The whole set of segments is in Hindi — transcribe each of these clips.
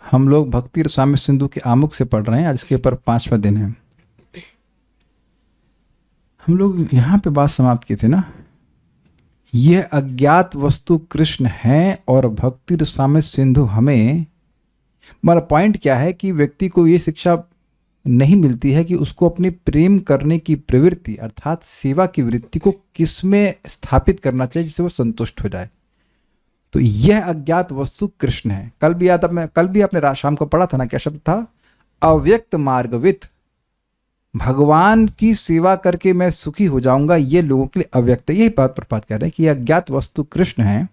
हम लोग भक्ति रसामृत सिंधु के आमुख से पढ़ रहे हैं। आज इसके ऊपर 5वां दिन है। हम लोग यहाँ पे बात समाप्त की थी ना। यह अज्ञात वस्तु कृष्ण है और भक्ति रसामृत सिंधु हमें, मतलब पॉइंट क्या है कि व्यक्ति को ये शिक्षा नहीं मिलती है कि उसको अपनी प्रेम करने की प्रवृत्ति अर्थात सेवा की वृत्ति को किसमें स्थापित करना चाहिए जिससे वो संतुष्ट हो जाए। तो यह अज्ञात वस्तु कृष्ण है। कल भी आपने शाम को पढ़ा था ना, क्या शब्द था? अव्यक्त मार्गवित। भगवान की सेवा करके मैं सुखी हो जाऊंगा, ये लोगों के लिए अव्यक्त है। यही बात प्रपात कह रहे हैं कि यह अज्ञात वस्तु कृष्ण है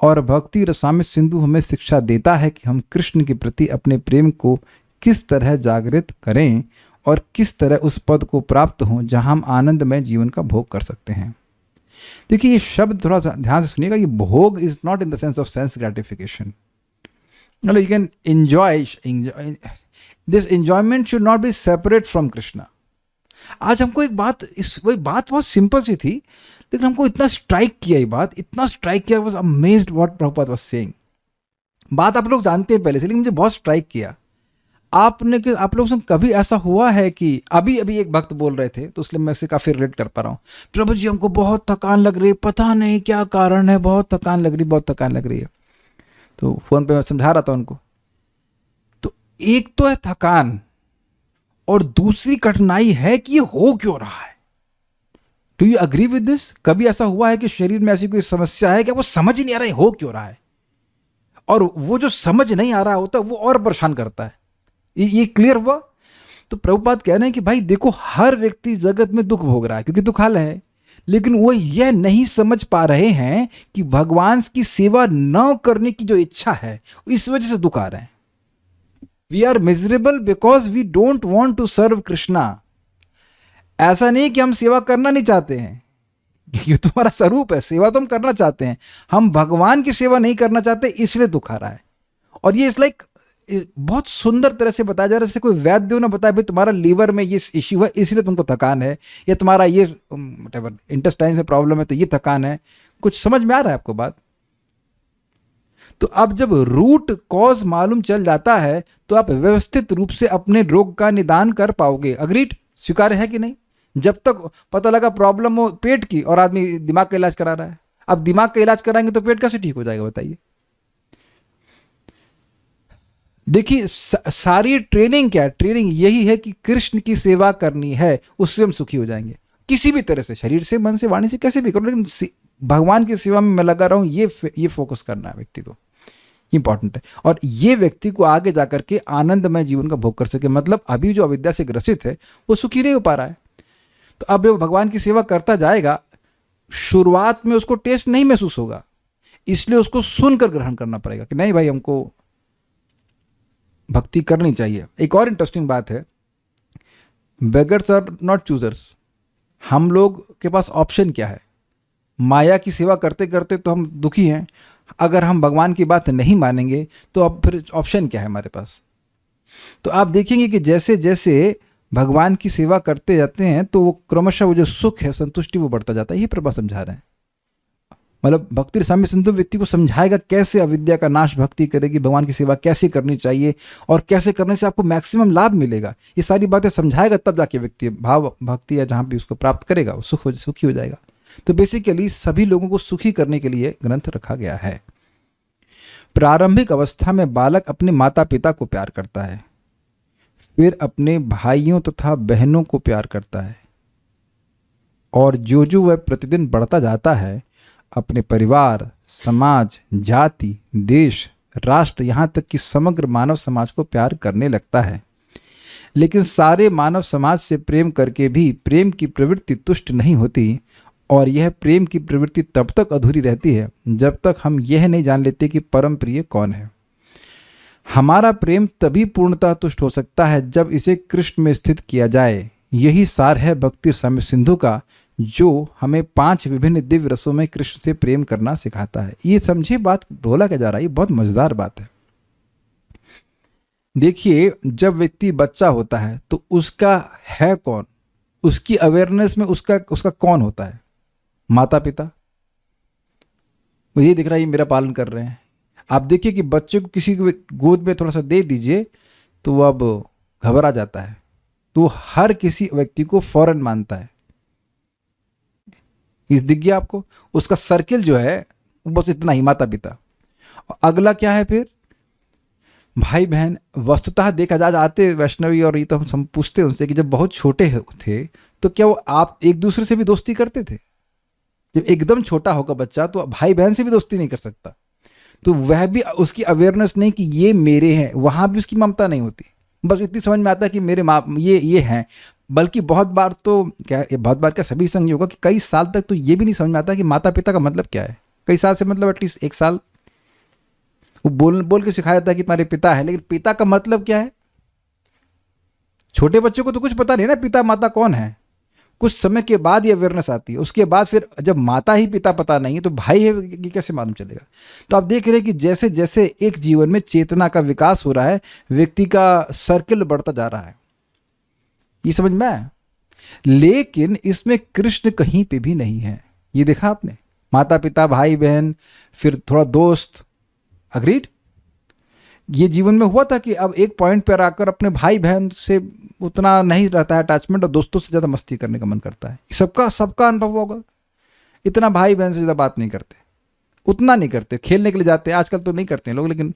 और भक्ति रसामृत सिंधु हमें शिक्षा देता है कि हम कृष्ण के प्रति अपने प्रेम को किस तरह जागृत करें और किस तरह उस पद को प्राप्त हों जहां हम आनंदमय जीवन का भोग कर सकते हैं। देखिए ये शब्द थोड़ा सा ध्यान से सुनिएगा। ये भोग is not in the sense of sense gratification. मतलब you can enjoy, this enjoyment should not be separate from Krishna. आज हमको एक बात, वही बात बहुत सिंपल सी थी, लेकिन हमको इतना स्ट्राइक किया, ये बात इतना स्ट्राइक किया, was amazed what Prabhupada was saying. बात आप लोग जानते हैं पहले से, लेकिन मुझे बहुत स्ट्राइक किया। आप लोगों से कभी ऐसा हुआ है कि अभी एक भक्त बोल रहे थे, तो इसलिए मैं इससे काफ़ी रिलेट कर पा रहा हूँ। प्रभु जी हमको बहुत थकान लग रही है, पता नहीं क्या कारण है, बहुत थकान लग रही है। तो फ़ोन पे मैं समझा रहा था उनको। तो एक तो है थकान और दूसरी कठिनाई है कि ये हो क्यों रहा है। Do you agree with this? कभी ऐसा हुआ है कि शरीर में ऐसी कोई समस्या है कि वो समझ ही नहीं आ रहा है हो क्यों रहा है, और वो जो समझ नहीं आ रहा होता वो और परेशान करता है। ये क्लियर हुआ? तो प्रभुपाद कह रहे हैं कि भाई देखो, हर व्यक्ति जगत में दुख भोग रहा है क्योंकि दुखालय है, लेकिन वो यह नहीं समझ पा रहे हैं कि भगवान की सेवा न करने की जो इच्छा है इस वजह से दुख आ रहे हैं। We are miserable because we don't want to serve Krishna. ऐसा नहीं कि हम सेवा करना नहीं चाहते हैं, ये तुम्हारा स्वरूप है, सेवा तो हम करना चाहते हैं, हम भगवान की सेवा नहीं करना चाहते, इसलिए दुख आ रहा है। और ये इस लाइक बहुत सुंदर तरह से बताया जा रहा है, जैसे कोई वैद्य हो ना बताए भाई तुम्हारा लीवर में ये इश्यू है इसलिए तुमको थकान है, या तुम्हारा ये व्हाटएवर इंटेस्टाइन से प्रॉब्लम है तो ये थकान है। कुछ समझ में आ रहा है आपको बात? तो अब जब रूट कॉज मालूम चल जाता है तो आप व्यवस्थित रूप से अपने रोग का निदान कर पाओगे। अग्रीड? स्वीकार्य है कि नहीं? जब तक पता लगा प्रॉब्लम हो पेट की और आदमी दिमाग का इलाज करा रहा है, अब दिमाग का इलाज कराएंगे तो पेट कैसे ठीक हो जाएगा बताइए? देखिए सारी ट्रेनिंग क्या है? ट्रेनिंग यही है कि कृष्ण की सेवा करनी है, उससे हम सुखी हो जाएंगे किसी भी तरह से, शरीर से, मन से, वाणी से, कैसे भी करो, लेकिन भगवान की सेवा में मैं लगा रहा हूं, ये फोकस करना है व्यक्ति को, इंपॉर्टेंट है। और ये व्यक्ति को आगे जाकर के आनंदमय जीवन का भोग कर सके। मतलब अभी जो अविद्या से ग्रसित है वो सुखी नहीं हो पा रहा है, तो अब वो भगवान की सेवा करता जाएगा, शुरुआत में उसको टेस्ट नहीं महसूस होगा, इसलिए उसको सुनकर ग्रहण करना पड़ेगा कि नहीं भाई हमको भक्ति करनी चाहिए। एक और इंटरेस्टिंग बात है, बेगर्स आर नॉट चूजर्स। हम लोग के पास ऑप्शन क्या है? माया की सेवा करते करते तो हम दुखी हैं, अगर हम भगवान की बात नहीं मानेंगे तो अब फिर ऑप्शन क्या है हमारे पास? तो आप देखेंगे कि जैसे जैसे भगवान की सेवा करते जाते हैं तो वो क्रमशः वो जो सुख है, संतुष्टि, वो बढ़ता जाता है। ये प्रभा समझा रहे हैं। मतलब भक्ति रसामृत सिंधु व्यक्ति को समझाएगा कैसे अविद्या का नाश भक्ति करेगी, भगवान की सेवा कैसे करनी चाहिए और कैसे करने से आपको मैक्सिमम लाभ मिलेगा। ये सारी बातें समझाएगा, तब जाके व्यक्ति भाव भक्ति या जहाँ भी उसको प्राप्त करेगा वो सुखी हो जाएगा। तो बेसिकली सभी लोगों को सुखी करने के लिए ग्रंथ रखा गया है। प्रारंभिक अवस्था में बालक अपने माता पिता को प्यार करता है, फिर अपने भाइयों तथा बहनों को प्यार करता है, और जो वह प्रतिदिन बढ़ता जाता है अपने परिवार, समाज, जाति, देश, राष्ट्र, यहाँ तक कि समग्र मानव समाज को प्यार करने लगता है। लेकिन सारे मानव समाज से प्रेम करके भी प्रेम की प्रवृत्ति तुष्ट नहीं होती, और यह प्रेम की प्रवृत्ति तब तक अधूरी रहती है जब तक हम यह नहीं जान लेते कि परम प्रिय कौन है। हमारा प्रेम तभी पूर्णतः तुष्ट हो सकता है जब इसे कृष्ण में स्थित किया जाए। यही सार है भक्ति रसामृत सिंधु का, जो हमें 5 विभिन्न दिव्य रसों में कृष्ण से प्रेम करना सिखाता है। ये समझिए बात बोला क्या जा रहा है, ये बहुत मजेदार बात है। देखिए जब व्यक्ति बच्चा होता है तो उसका है कौन, उसकी अवेयरनेस में उसका कौन होता है? माता पिता। मुझे दिख रहा है ये मेरा पालन कर रहे हैं। आप देखिए कि बच्चे को किसी को गोद में थोड़ा सा दे दीजिए तो वो अब घबरा जाता है, तो हर किसी व्यक्ति को फौरन मानता है। इस दिख गया आपको, उसका सर्किल जो है बस इतना ही, माता पिता। अगला क्या है फिर, भाई बहन। वस्तुतः देखा जाए, आते वैष्णवी और ये तो हम पूछते हैं उनसे कि जब बहुत छोटे थे तो क्या वो आप एक दूसरे से भी दोस्ती करते थे? जब एकदम छोटा होगा बच्चा तो भाई बहन से भी दोस्ती नहीं कर सकता, तो वह भी उसकी अवेयरनेस नहीं कि ये मेरे हैं, वहां भी उसकी ममता नहीं होती। बस इतनी समझ में आता है कि मेरे माँ ये हैं। बल्कि बहुत बार तो क्या, बहुत बार क्या सभी संग होगा कि कई साल तक तो ये भी नहीं समझ में आता कि माता पिता का मतलब क्या है। कई साल से मतलब एटलीस्ट 1 साल वो बोल बोल के सिखाया जाता है कि तुम्हारे पिता है, लेकिन पिता का मतलब क्या है? छोटे बच्चों को तो कुछ पता नहीं ना पिता माता कौन है। कुछ समय के बाद ये अवेयरनेस आती है, उसके बाद फिर जब माता ही पिता पता नहीं है तो भाई है ये कैसे मालूम चलेगा? तो आप देख रहे हैं कि जैसे जैसे एक जीवन में चेतना का विकास हो रहा है, व्यक्ति का सर्किल बढ़ता जा रहा है। ये समझ में आया? लेकिन इसमें कृष्ण कहीं पे भी नहीं है। ये देखा आपने, माता पिता भाई बहन फिर थोड़ा दोस्त, अग्रीड। ये जीवन में हुआ था कि अब एक पॉइंट पर आकर अपने भाई बहन से उतना नहीं रहता है अटैचमेंट और दोस्तों से ज़्यादा मस्ती करने का मन करता है। सबका सबका अनुभव होगा, इतना भाई बहन से ज़्यादा बात नहीं करते, उतना नहीं करते, खेलने के लिए जाते हैं आजकल तो नहीं करते हैं लोग, लेकिन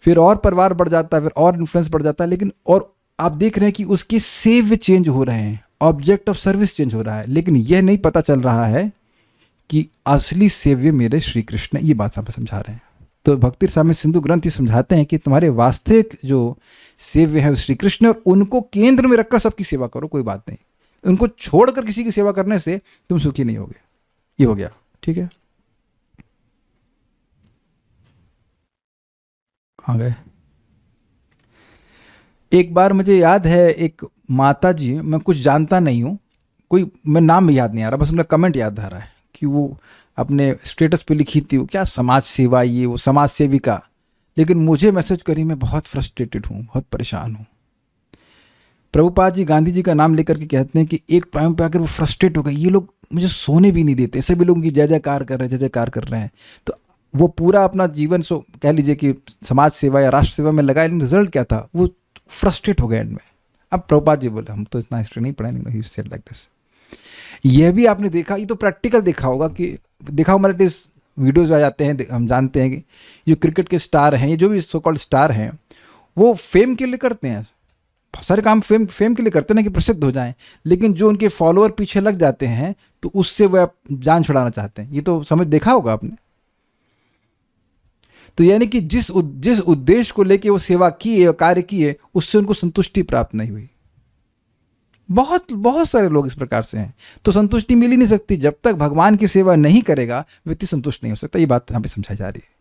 फिर और परिवार बढ़ जाता है, फिर और इन्फ्लुएंस बढ़ जाता है। लेकिन और आप देख रहे हैं कि उसके सेव चेंज हो रहे हैं, ऑब्जेक्ट ऑफ सर्विस चेंज हो रहा है, लेकिन यह नहीं पता चल रहा है कि असली सेव्य मेरे श्री कृष्ण। ये बात हम समझा रहे हैं। तो भक्ति रसामृत सिंधु ग्रंथ ये समझाते हैं कि तुम्हारे वास्तविक जो सेव्य है श्री कृष्ण, और उनको केंद्र में रखकर सबकी सेवा करो, कोई बात नहीं। उनको छोड़कर किसी की सेवा करने से तुम सुखी नहीं होगे। ये हो गया, ठीक है। कहाँ गए? एक बार मुझे याद है, एक माता जी, मैं कुछ जानता नहीं हूँ, कोई मैं नाम भी याद नहीं आ रहा, बस उनका कमेंट याद आ रहा है कि वो अपने स्टेटस पे लिखी थी वो क्या समाज सेवा, ये वो समाज सेविका। लेकिन मुझे मैसेज करी, मैं बहुत फ्रस्ट्रेटेड हूँ, बहुत परेशान हूँ। प्रभुपाद जी गांधी जी का नाम लेकर के कहते हैं कि एक टाइम पे आकर वो फ्रस्ट्रेट हो गए, ये लोग मुझे सोने भी नहीं देते, सभी लोग की जय जयकार कर रहे हैं, जय जयकार कर रहे हैं। तो वो पूरा अपना जीवन सो कह लीजिए कि समाज सेवा या राष्ट्र सेवा में लगाया, लेकिन रिजल्ट क्या था, वो फ्रस्ट्रेट हो गए एंड में। अब प्रभुपाद जी बोले हम तो इतना हिस्ट्री नहीं पढ़े, नहीं, ही सेड लाइक दिस। यह भी आपने देखा, ये तो प्रैक्टिकल देखा होगा कि देखा हो, मतलब इस वीडियोज़ आ जाते हैं, हम जानते हैं कि जो क्रिकेट के स्टार हैं, ये जो भी सो कॉल्ड स्टार हैं, वो फेम के लिए करते हैं, बहुत सारे काम फेम के लिए करते हैं ना कि प्रसिद्ध हो जाएं। लेकिन जो उनके फॉलोअर पीछे लग जाते हैं तो उससे वह जान छुड़ाना चाहते हैं। ये तो समझ देखा होगा आपने। तो यानी कि जिस उद्देश्य को लेके वो सेवा किए और कार्य किए, उससे उनको संतुष्टि प्राप्त नहीं हुई। बहुत बहुत सारे लोग इस प्रकार से हैं। तो संतुष्टि मिल ही नहीं सकती जब तक भगवान की सेवा नहीं करेगा, व्यक्ति संतुष्ट नहीं हो सकता। ये बात यहाँ पे समझाई जा रही है।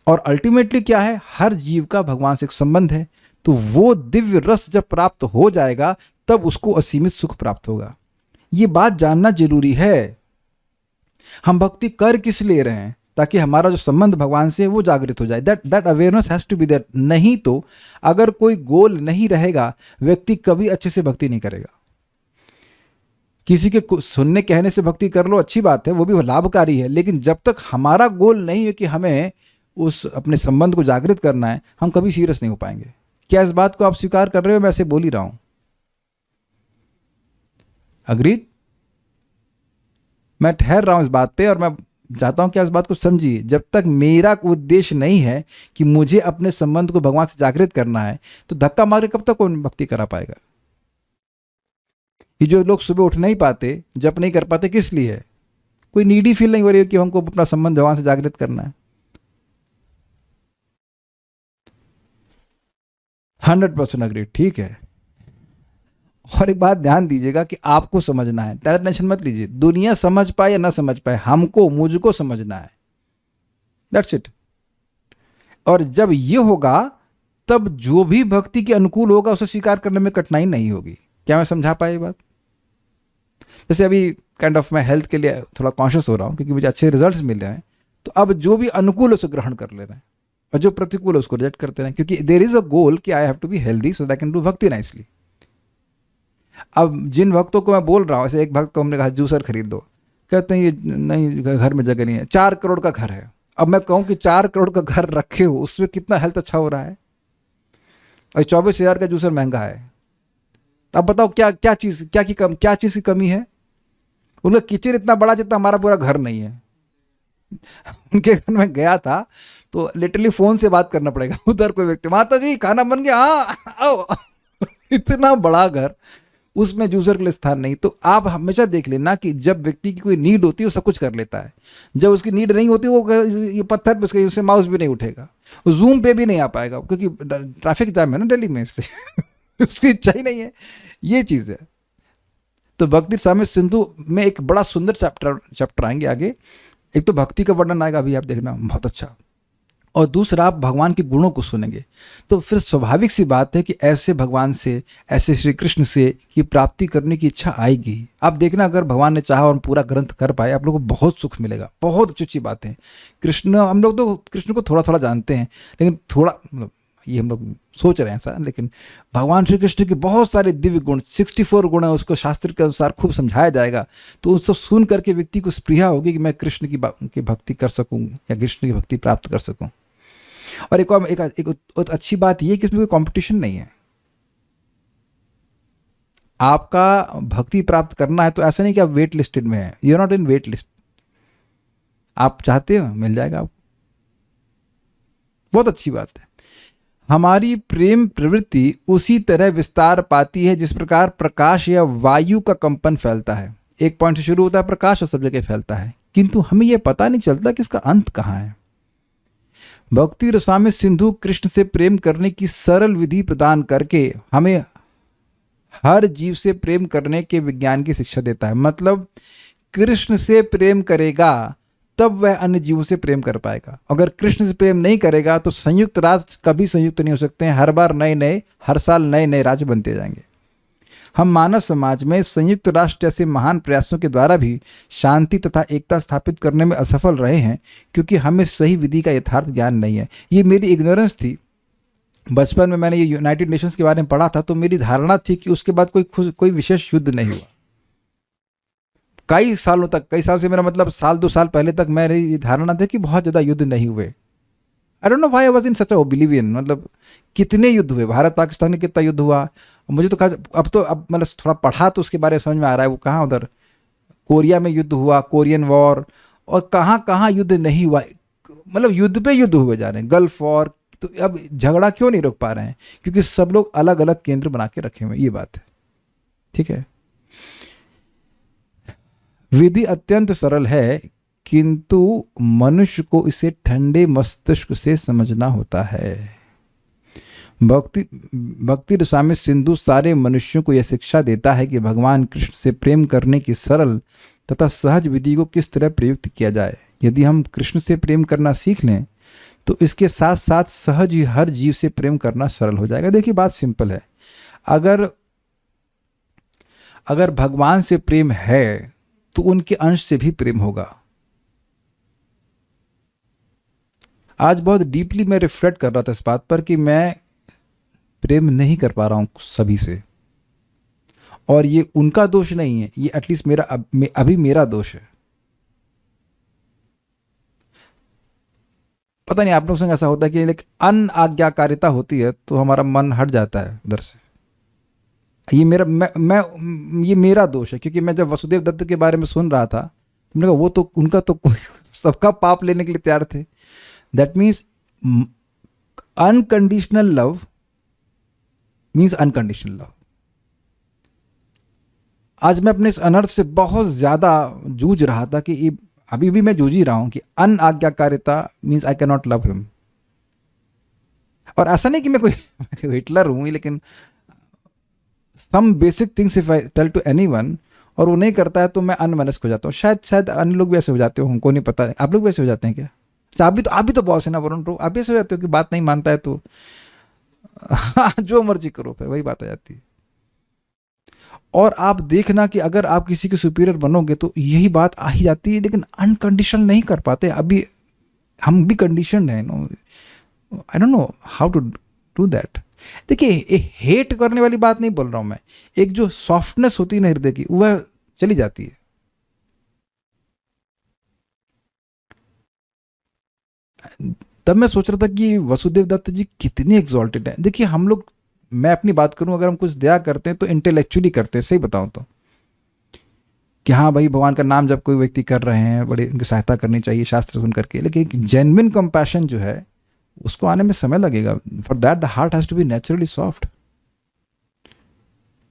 और अल्टीमेटली क्या है, हर जीव का भगवान से एक संबंध है। तो वो दिव्य रस जब प्राप्त हो जाएगा तब उसको असीमित सुख प्राप्त होगा। ये बात जानना जरूरी है। हम भक्ति कर किस लिए रहे हैं? ताकि हमारा जो संबंध भगवान से है वो जागृत हो जाए। That awareness has to be there. नहीं तो अगर कोई गोल नहीं रहेगा, व्यक्ति कभी अच्छे से भक्ति नहीं करेगा। किसी के सुनने कहने से भक्ति कर लो, अच्छी बात है, वो भी लाभकारी है, लेकिन जब तक हमारा गोल नहीं है कि हमें उस अपने संबंध को जागृत करना है, हम कभी सीरियस नहीं हो पाएंगे। क्या इस बात को आप स्वीकार कर रहे हो? मैं ऐसे बोल ही रहा हूं। अग्रीड? मैं ठहर रहा हूं इस बात पे और मैं चाहता हूं कि आप इस बात को समझिए। जब तक मेरा उद्देश्य नहीं है कि मुझे अपने संबंध को भगवान से जागृत करना है, तो धक्का मार के कब तक कौन भक्ति करा पाएगा? ये जो लोग सुबह उठ नहीं पाते, जप नहीं कर पाते, किस लिए है? कोई नीडी फील नहीं हो रही है कि हमको अपना संबंध भगवान से जागृत करना है। 100% अग्री, ठीक है। और एक बात ध्यान दीजिएगा कि आपको समझना है, टेंशन मत लीजिए। दुनिया समझ पाए या ना समझ पाए, हमको मुझको समझना है, दैट्स इट। और जब ये होगा तब जो भी भक्ति के अनुकूल होगा उसे स्वीकार करने में कठिनाई नहीं होगी। क्या मैं समझा पाया ये बात? जैसे अभी काइंड ऑफ मैं हेल्थ के लिए थोड़ा कॉन्शियस हो रहा हूँ क्योंकि मुझे अच्छे रिजल्ट्स मिल रहे हैं, तो अब जो भी अनुकूल है उसे ग्रहण कर ले रहे हैं और जो प्रतिकूल है उसको रिजेक्ट करते रहे, क्योंकि देयर इज अ गोल कि I have to be healthy so that I can do bhakti nicely. अब जिन भक्तों को मैं बोल रहा हूँ, ऐसे एक भक्त को हमने कहा जूसर खरीद दो, कहते हैं ये नहीं, घर में जगह नहीं है, 4 करोड़ का घर है, अब मैं कहूँ कि 4 करोड़ का घर रखे हो, उसमें कितना हेल्थ अच्छा हो रहा है, और 24,000 का जूसर महंगा है। अब बताओ क्या क्या चीज़ क्या चीज़ की कमी है? उनका किचन इतना बड़ा जितना हमारा पूरा घर नहीं है। उनके घर में गया था तो लिटरली फोन से बात करना पड़ेगा, उधर कोई व्यक्ति, माता जी खाना बन गया, हाँ आओ। इतना बड़ा घर, उसमें जूसर के लिए स्थान नहीं। तो आप हमेशा देख लेना कि जब व्यक्ति की कोई नीड होती है वो सब कुछ कर लेता है, जब उसकी नीड नहीं होती वो ये पत्थर पे उससे माउस भी नहीं उठेगा, जूम पे भी नहीं आ पाएगा क्योंकि ट्रैफिक जाम है ना दिल्ली में, इसलिए उसकी इच्छा ही नहीं है। ये चीज़ है। तो भक्ति साम्य सिंधु में एक बड़ा सुंदर चैप्टर आएंगे आगे। एक तो भक्ति का वर्णन आएगा, अभी आप देखना बहुत अच्छा, और दूसरा आप भगवान के गुणों को सुनेंगे। तो फिर स्वाभाविक सी बात है कि ऐसे भगवान से, ऐसे श्री कृष्ण से की प्राप्ति करने की इच्छा आएगी। आप देखना अगर भगवान ने चाहा और पूरा ग्रंथ कर पाए, आप लोगों को बहुत सुख मिलेगा। बहुत अच्छी अच्छी बातें। कृष्ण, हम लोग तो कृष्ण को थोड़ा थोड़ा जानते हैं, लेकिन थोड़ा मतलब ये हम लोग सोच रहे हैं ऐसा, लेकिन भगवान श्री कृष्ण के बहुत सारे दिव्य गुण, 64 गुण है, उसको शास्त्र के अनुसार खूब समझाया जाएगा। तो उस सब सुन करके व्यक्ति को स्पृहा होगी कि मैं कृष्ण की भक्ति कर सकूं या कृष्ण की भक्ति प्राप्त कर सकूं। और एक अच्छी बात यह कि इसमें कोई कंपटीशन नहीं है। आपका भक्ति प्राप्त करना है तो ऐसा नहीं कि आप वेट लिस्टेड में है, you are not in wait list. आप चाहते हो मिल जाएगा आपको। बहुत अच्छी बात है। हमारी प्रेम प्रवृत्ति उसी तरह विस्तार पाती है जिस प्रकार प्रकाश या वायु का कंपन फैलता है। एक पॉइंट से शुरू होता है प्रकाश और सब जगह फैलता है, किंतु हमें यह पता नहीं चलता कि इसका अंत कहाँ है। भक्ति रसामृत सिंधु कृष्ण से प्रेम करने की सरल विधि प्रदान करके हमें हर जीव से प्रेम करने के विज्ञान की शिक्षा देता है। मतलब कृष्ण से प्रेम करेगा तब वह अन्य जीवों से प्रेम कर पाएगा। अगर कृष्ण से प्रेम नहीं करेगा तो संयुक्त राष्ट्र कभी संयुक्त नहीं हो सकते हैं। हर बार हर साल नए नए राज्य बनते जाएंगे। हम मानव समाज में संयुक्त राष्ट्र जैसे महान प्रयासों के द्वारा भी शांति तथा एकता स्थापित करने में असफल रहे हैं, क्योंकि हमें सही विधि का यथार्थ ज्ञान नहीं है। ये मेरी इग्नोरेंस थी। बचपन में मैंने ये यूनाइटेड नेशंस के बारे में पढ़ा था, तो मेरी धारणा थी कि उसके बाद कोई विशेष युद्ध नहीं हुआ। कई सालों तक, कई साल से मेरा मतलब साल 2 साल पहले तक मेरी ये धारणा थी कि बहुत ज़्यादा युद्ध नहीं हुए। आई don't know why I was in such a oblivion. मतलब कितने युद्ध हुए, भारत पाकिस्तान में कितना युद्ध हुआ मुझे तो अब मतलब थोड़ा पढ़ा तो उसके बारे में समझ में आ रहा है। वो कहाँ, उधर कोरिया में युद्ध हुआ, कोरियन वॉर, और कहाँ कहाँ युद्ध नहीं हुआ। मतलब युद्ध पे युद्ध हुए जा रहे हैं, गल्फ वॉर। तो अब झगड़ा क्यों नहीं रोक पा रहे हैं? क्योंकि सब लोग अलग अलग केंद्र बना के रखे हुए, ये बात है। ठीक है। विधि अत्यंत सरल है, किंतु मनुष्य को इसे ठंडे मस्तिष्क से समझना होता है। भक्ति रसामृत सिंधु सारे मनुष्यों को यह शिक्षा देता है कि भगवान कृष्ण से प्रेम करने की सरल तथा सहज विधि को किस तरह प्रयुक्त किया जाए। यदि हम कृष्ण से प्रेम करना सीख लें तो इसके साथ साथ सहज ही हर जीव से प्रेम करना सरल हो जाएगा। देखिए बात सिंपल है। अगर भगवान से प्रेम है तो उनके अंश से भी प्रेम होगा। आज बहुत डीपली मैं रिफ्लेक्ट कर रहा था इस बात पर कि मैं प्रेम नहीं कर पा रहा हूं सभी से, और ये उनका दोष नहीं है, ये एटलीस्ट अभी मेरा दोष है। पता नहीं आप लोगों के संग ऐसा होता है कि अनआज्ञाकारिता होती है तो हमारा मन हट जाता है उधर से। ये मेरा दोष है, क्योंकि मैं जब वसुदेव दत्त के बारे में सुन रहा था तो मैंने कहा वो तो उनका तो सबका पाप लेने के लिए तैयार थे। That means unconditional love means unconditional love. आज मैं अपने इस अनर्थ से बहुत ज़्यादा जूझ रहा था कि अभी भी मैं जूझ ही रहा हूं कि अनआज्ञाकारिता means I can not love him. और ऐसा नहीं कि मैं कोई हिटलर हूं, लेकिन some basic things if I tell to anyone और वो नहीं करता है तो मैं अनमनस्क हो जाता हूँ। शायद अन्य लोग भी ऐसे हो जाते हो, हमको नहीं पता। आप लोग भी ऐसे हो जाते हैं क्या? अच्छा, आप भी तो बॉस है ना वरुण ब्रो, आप भी ऐसे हो जाते हो कि बात नहीं मानता है तो जो मर्जी करो, फिर वही बात आ जाती है। और आप देखना कि अगर आप किसी के सुपीरियर बनोगे तो यही बात आ ही जाती है, लेकिन अनकंडीशनल नहीं कर पाते। अभी हम भी कंडीशनड हैं, no I don't know how to do that. देखिए हेट करने वाली बात नहीं बोल रहा हूं मैं, एक जो सॉफ्टनेस होती है ना हृदय की, वह चली जाती है। तब मैं सोच रहा था कि वसुदेव दत्त जी कितने एग्जॉल्टेड हैं। देखिए हम लोग, मैं अपनी बात करूं, अगर हम कुछ दया करते हैं तो इंटेलेक्चुअली करते हैं, सही बताऊं तो, कि हाँ भाई भगवान का नाम जब कोई व्यक्ति कर रहे हैं बड़ी उनकी सहायता करनी चाहिए शास्त्र सुन करके, लेकिन जेन्युइन कंपैशन जो है उसको आने में समय लगेगा। For that the heart has to be naturally soft.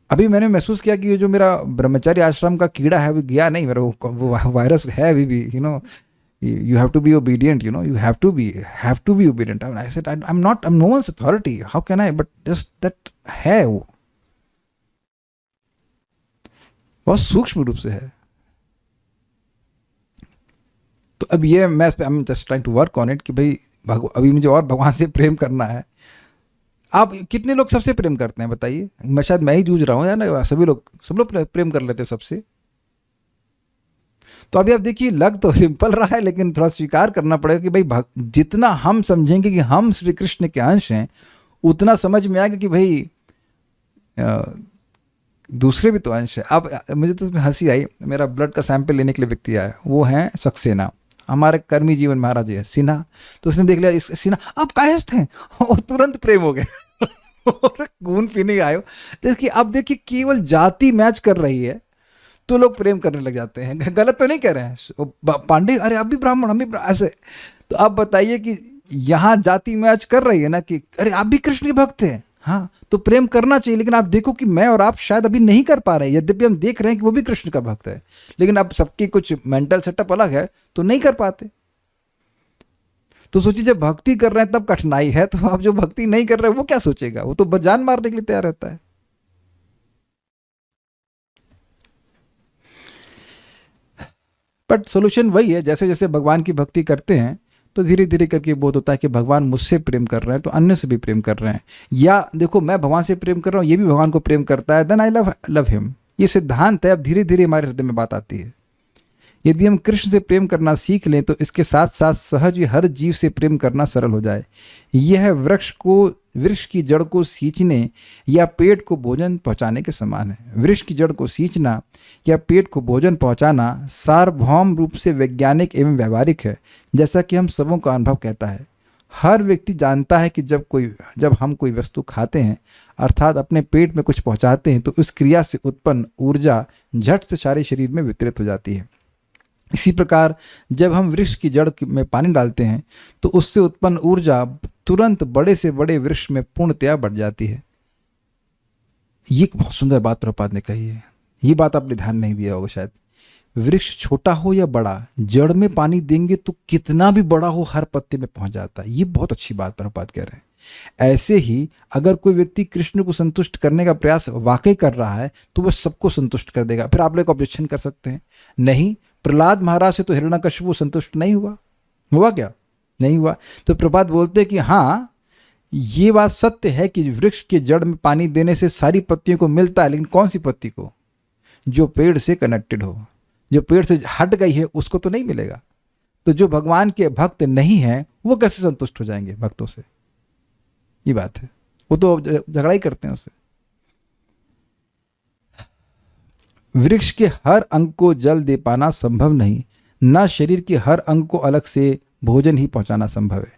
अभी मैंने महसूस किया कि ये जो मेरा ब्रह्मचारी आश्रम का कीड़ा है, अभी गया नहीं मेरा, वो वायरस है अभी भी, you have to be obedient, you have to be obedient. I mean, I said I'm no one's authority, how can I, but just that है वो बहुत सूक्ष्म रूप से है। तो अब ये मैं इस पे I'm just trying to work on it कि भाई अभी मुझे और भगवान से प्रेम करना है। आप कितने लोग सबसे प्रेम करते हैं बताइए? शायद मैं ही जूझ रहा हूँ या ना, सब लोग प्रेम कर लेते हैं सबसे। तो अभी आप देखिए, लग तो सिंपल रहा है, लेकिन थोड़ा स्वीकार करना पड़ेगा कि भाई जितना हम समझेंगे कि हम श्री कृष्ण के अंश हैं, उतना समझ में आएगा कि भाई दूसरे भी तो अंश है। अब मुझे तो इसमें हंसी आई, मेरा ब्लड का सैंपल लेने के लिए व्यक्ति आया, वो है सक्सेना, हमारे कर्मी जीवन महाराज है सिन्हा। तो उसने देख लिया इस सिन्हा आप कायस्थ हैं, और तुरंत प्रेम हो गए और खून पीने आए हो। तो इसकी अब देखिए केवल जाति मैच कर रही है तो लोग प्रेम करने लग जाते हैं। गलत तो नहीं कह रहे हैं पांडे, अरे आप भी ब्राह्मण हम भी ऐसे। तो आप बताइए कि यहाँ जाति मैच कर रही है ना, कि अरे आप भी कृष्ण के भक्त हैं, हाँ तो प्रेम करना चाहिए। लेकिन आप देखो कि मैं और आप शायद अभी नहीं कर पा रहे हैं, यद्यपि हम देख रहे हैं कि वो भी कृष्ण का भक्त है, लेकिन अब सबकी कुछ मेंटल सेटअप अलग है तो नहीं कर पाते। तो सोचिए जब भक्ति कर रहे हैं तब कठिनाई है, तो अब जो भक्ति नहीं कर रहे वो क्या सोचेगा? वो तो जान मारने के लिए तैयार रहता है। बट सोल्यूशन वही है, जैसे जैसे भगवान की भक्ति करते हैं तो धीरे धीरे करके बोध होता है कि भगवान मुझसे प्रेम कर रहे हैं तो अन्य से भी प्रेम कर रहे हैं। या देखो मैं भगवान से प्रेम कर रहा हूँ, ये भी भगवान को प्रेम करता है, देन आई लव हिम। ये सिद्धांत है। अब धीरे धीरे हमारे हृदय में बात आती है। यदि हम कृष्ण से प्रेम करना सीख लें तो इसके साथ साथ सहज ही हर जीव से प्रेम करना सरल हो जाए। यह वृक्ष की जड़ को सींचने या पेट को भोजन पहुंचाने के समान है। वृक्ष की जड़ को सींचना या पेट को भोजन पहुंचाना सार्वभौम रूप से वैज्ञानिक एवं व्यवहारिक है, जैसा कि हम सबों का अनुभव कहता है। हर व्यक्ति जानता है कि जब हम कोई वस्तु खाते हैं, अर्थात अपने पेट में कुछ पहुंचाते हैं, तो उस क्रिया से उत्पन्न ऊर्जा झट से सारे शरीर में वितरित हो जाती है। इसी प्रकार जब हम वृक्ष की जड़ में पानी डालते हैं तो उससे उत्पन्न ऊर्जा तुरंत बड़े से बड़े वृक्ष में पूर्णतया बढ़ जाती है। ये एक बहुत सुंदर बात प्रभुपाद ने कही है। ये बात आपने ध्यान नहीं दिया होगा शायद। वृक्ष छोटा हो या बड़ा, जड़ में पानी देंगे तो कितना भी बड़ा हो हर पत्ते में पहुंच जाता है। ये बहुत अच्छी बात प्रभुपाद कह रहे हैं। ऐसे ही अगर कोई व्यक्ति कृष्ण को संतुष्ट करने का प्रयास वाकई कर रहा है तो वह सबको संतुष्ट कर देगा। फिर आप लोग ऑब्जेक्शन कर सकते हैं, नहीं प्रहलाद महाराज से तो हिरण्यकश्यप संतुष्ट नहीं हुआ क्या? नहीं हुआ। तो प्रभुपाद बोलते हैं कि हाँ ये बात सत्य है कि वृक्ष के जड़ में पानी देने से सारी पत्तियों को मिलता है, लेकिन कौन सी पत्ती को? जो पेड़ से कनेक्टेड हो, जो पेड़ से हट गई है उसको तो नहीं मिलेगा। तो जो भगवान के भक्त नहीं हैं वो कैसे संतुष्ट हो जाएंगे भक्तों से? ये बात है। वो तो झगड़ा ही करते हैं उससे। वृक्ष के हर अंग को जल दे पाना संभव नहीं, न शरीर के हर अंग को अलग से भोजन ही पहुंचाना संभव है।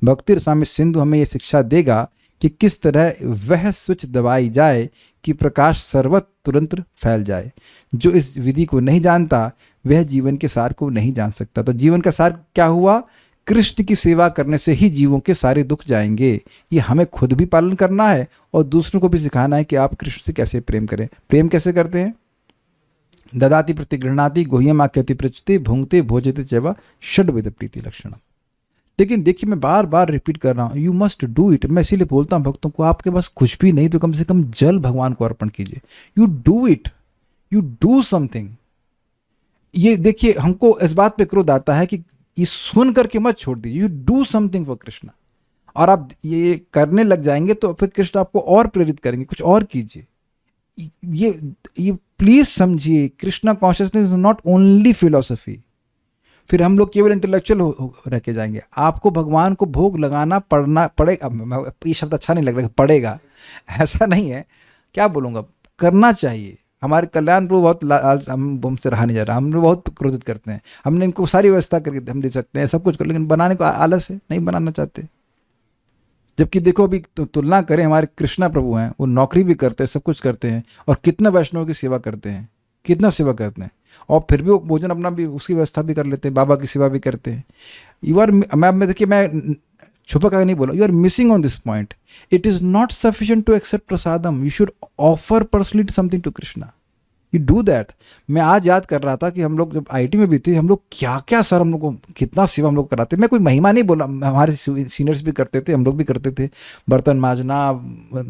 भक्ति रसामृत सिंधु हमें यह शिक्षा देगा कि किस तरह वह स्विच दबाई जाए कि प्रकाश सर्वत्र तुरंत फैल जाए। जो इस विधि को नहीं जानता वह जीवन के सार को नहीं जान सकता। तो जीवन का सार क्या हुआ? कृष्ण की सेवा करने से ही जीवों के सारे दुख जाएंगे। ये हमें खुद भी पालन करना है और दूसरों को भी सिखाना है कि आप कृष्ण से कैसे प्रेम करें। प्रेम कैसे करते हैं? ददाति प्रतिगृह्णाति गुह्यम आख्यति पृच्छति भुंक्ते भोजते चैव षड्विध प्रीति लक्षणम। लेकिन देखिए मैं बार बार रिपीट कर रहा हूँ, यू मस्ट डू इट। मैं इसीलिए बोलता हूँ भक्तों को, आपके पास कुछ भी नहीं तो कम से कम जल भगवान को अर्पण कीजिए। You do it, you do something. ये देखिए हमको इस बात पे क्रोध आता है कि ये सुन करके मत छोड़ दीजिए। You do something for Krishna. और आप ये करने लग जाएंगे तो फिर कृष्ण आपको और प्रेरित करेंगे, कुछ और कीजिए। ये प्लीज समझिए, Krishna consciousness is not only philosophy. फिर हम लोग केवल इंटेलेक्चुअल रह के जाएंगे। आपको भगवान को भोग लगाना पड़ेगा। ये शब्द अच्छा नहीं लग रहा, पड़ेगा ऐसा नहीं है, क्या बोलूँगा, करना चाहिए। हमारे कल्याण प्रभु बहुत हमसे रहा नहीं जा रहा, हम लोग बहुत क्रोधित करते हैं, हमने इनको सारी व्यवस्था करके हम दे सकते हैं, सब कुछ कर, लेकिन बनाने को आलस है, नहीं बनाना चाहते। जबकि देखो अभी तुलना करें, हमारे कृष्णा प्रभु हैं, वो नौकरी भी करते हैं, सब कुछ करते हैं, और कितना वैष्णव की सेवा करते हैं, कितना सेवा करते हैं, और फिर भी वो भोजन अपना भी उसकी व्यवस्था भी कर लेते हैं, बाबा की सेवा भी करते हैं। यू आर, मैं देखिए, मैं छुपा कर नहीं बोला, you are missing on this point. It is not sufficient to accept prasadam, you should offer personally something to Krishna, you do that. मैं आज याद कर रहा था कि हम लोग जब आईटी में भी थे, हम लोग क्या क्या सर, हम लोग को कितना सेवा हम लोग कराते। मैं कोई महिमा नहीं बोला, हमारे सीनियर्स भी करते थे, हम लोग भी करते थे, बर्तन माजना,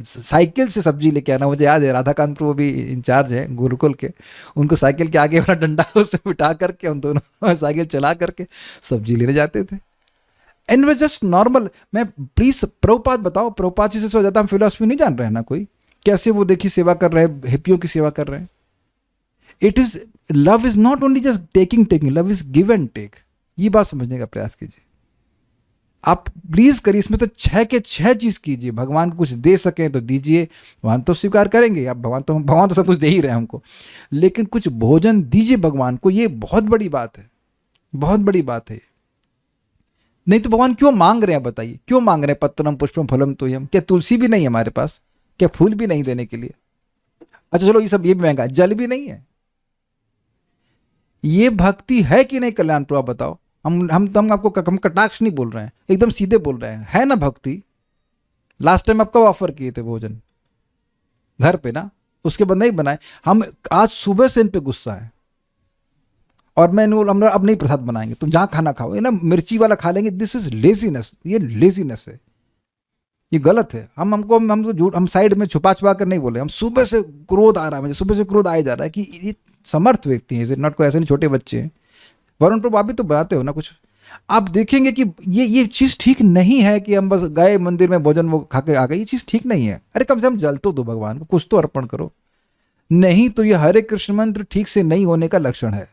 साइकिल से सब्जी लेके आना। मुझे याद है राधाकांत प्रभु भी इंचार्ज है गुरुकुल के, उनको साइकिल के आगे वाला डंडा उससे बिठा करके हम दोनों साइकिल चला करके सब्जी लेने जाते थे। And way just normal. मैं प्लीज प्रभुपाद बताओ, प्रभुपाद जी से ज़्यादा हम फिलोसफी नहीं जान रहे हैं ना कोई, कैसे वो देखिए सेवा कर रहे हैं, हिप्पियों की सेवा कर रहे हैं। It is, love is not only just taking, love is give and take. ये बात समझने का प्रयास कीजिए, आप प्लीज करिए, इसमें से 6 के 6 चीज कीजिए। भगवान को कुछ दे सकें तो दीजिए, भगवान तो स्वीकार करेंगे, आप भगवान तो सब कुछ दे ही रहे हैं हमको, लेकिन कुछ भोजन दीजिए भगवान को, ये बहुत बड़ी बात है, बहुत बड़ी बात है। नहीं तो भगवान क्यों मांग रहे हैं, बताइए क्यों मांग रहे हैं? पत्रम पुष्पम फलम तोयम, क्या तुलसी भी नहीं है हमारे पास? क्या फूल भी नहीं देने के लिए? अच्छा चलो ये सब, ये भी महंगा, जल भी नहीं है। ये भक्ति है कि नहीं कल्याण प्रभु, बताओ। हम आपको हम कटाक्ष नहीं बोल रहे हैं, एकदम सीधे बोल रहे हैं, है ना भक्ति? लास्ट टाइम आपको ऑफर किए थे भोजन घर पे ना, उसके बाद नहीं बनाए। हम आज सुबह से इन पे गुस्सा है, और मैं हम अब नहीं प्रसाद बनाएंगे, तुम जहां खाना खाओ, ये ना मिर्ची वाला खा लेंगे। दिस इज लेजीनेस, ये लेजीनेस है, ये गलत है। हमको झूठ, हम साइड में छुपा छुपा कर नहीं बोले, हम सुबह से क्रोध आ रहा है, मुझे सुबह से क्रोध आ जा रहा है कि ये समर्थ व्यक्ति है, नॉट कोई ऐसे नहीं छोटे बच्चे हैं। वरुण प्रभु आप भी तो बताते हो ना कुछ, आप देखेंगे कि ये चीज़ ठीक नहीं है कि हम बस गए मंदिर में भोजन वो खा के आ गए, ये चीज़ ठीक नहीं है। अरे कम से कम जल तो दो भगवान को, कुछ तो अर्पण करो, नहीं तो ये हरे कृष्ण मंत्र ठीक से नहीं होने का लक्षण है।